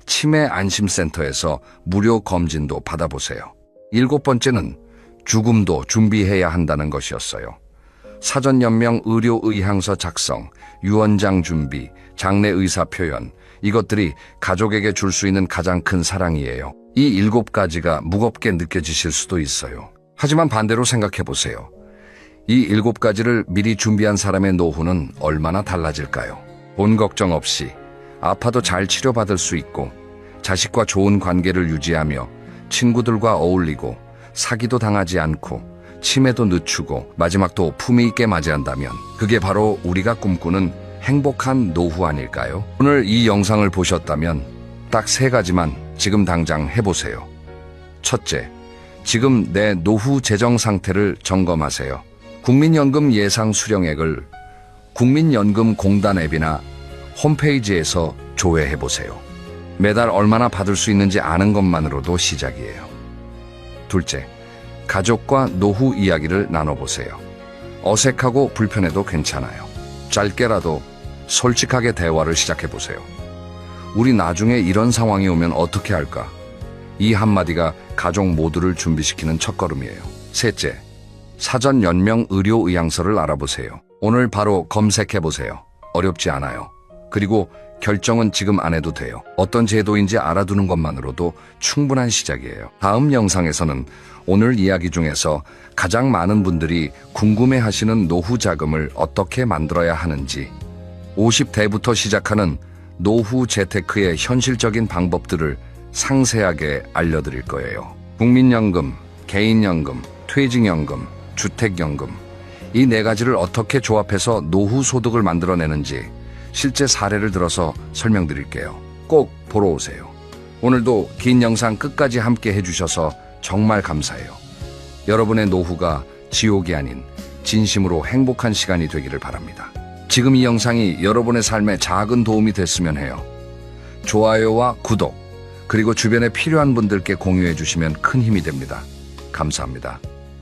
Speaker 1: 치매 안심센터에서 무료 검진도 받아보세요. 일곱 번째는 죽음도 준비해야 한다는 것이었어요. 사전연명 의료의향서 작성, 유언장 준비, 장례 의사 표현, 이것들이 가족에게 줄 수 있는 가장 큰 사랑이에요. 이 7가지가 무겁게 느껴지실 수도 있어요. 하지만 반대로 생각해 보세요. 이 7가지를 미리 준비한 사람의 노후는 얼마나 달라질까요? 돈 걱정 없이 아파도 잘 치료받을 수 있고 자식과 좋은 관계를 유지하며 친구들과 어울리고 사기도 당하지 않고 치매도 늦추고 마지막도 품위 있게 맞이한다면 그게 바로 우리가 꿈꾸는 행복한 노후 아닐까요? 오늘 이 영상을 보셨다면 딱 3가지만 지금 당장 해보세요. 첫째, 지금 내 노후 재정 상태를 점검하세요. 국민연금 예상 수령액을 국민연금공단 앱이나 홈페이지에서 조회해보세요. 매달 얼마나 받을 수 있는지 아는 것만으로도 시작이에요. 둘째, 가족과 노후 이야기를 나눠보세요. 어색하고 불편해도 괜찮아요. 짧게라도 솔직하게 대화를 시작해보세요. 우리 나중에 이런 상황이 오면 어떻게 할까? 이 한마디가 가족 모두를 준비시키는 첫걸음이에요. 셋째, 사전 연명 의료 의향서를 알아보세요. 오늘 바로 검색해보세요. 어렵지 않아요. 그리고 결정은 지금 안 해도 돼요. 어떤 제도인지 알아두는 것만으로도 충분한 시작이에요. 다음 영상에서는 오늘 이야기 중에서 가장 많은 분들이 궁금해하시는 노후 자금을 어떻게 만들어야 하는지, 50대부터 시작하는 노후 재테크의 현실적인 방법들을 상세하게 알려드릴 거예요. 국민연금, 개인연금, 퇴직연금, 주택연금, 이 4가지를 어떻게 조합해서 노후 소득을 만들어내는지 실제 사례를 들어서 설명드릴게요. 꼭 보러 오세요. 오늘도 긴 영상 끝까지 함께 해주셔서 정말 감사해요. 여러분의 노후가 지옥이 아닌 진심으로 행복한 시간이 되기를 바랍니다. 지금 이 영상이 여러분의 삶에 작은 도움이 됐으면 해요. 좋아요와 구독, 그리고 주변에 필요한 분들께 공유해 주시면 큰 힘이 됩니다. 감사합니다.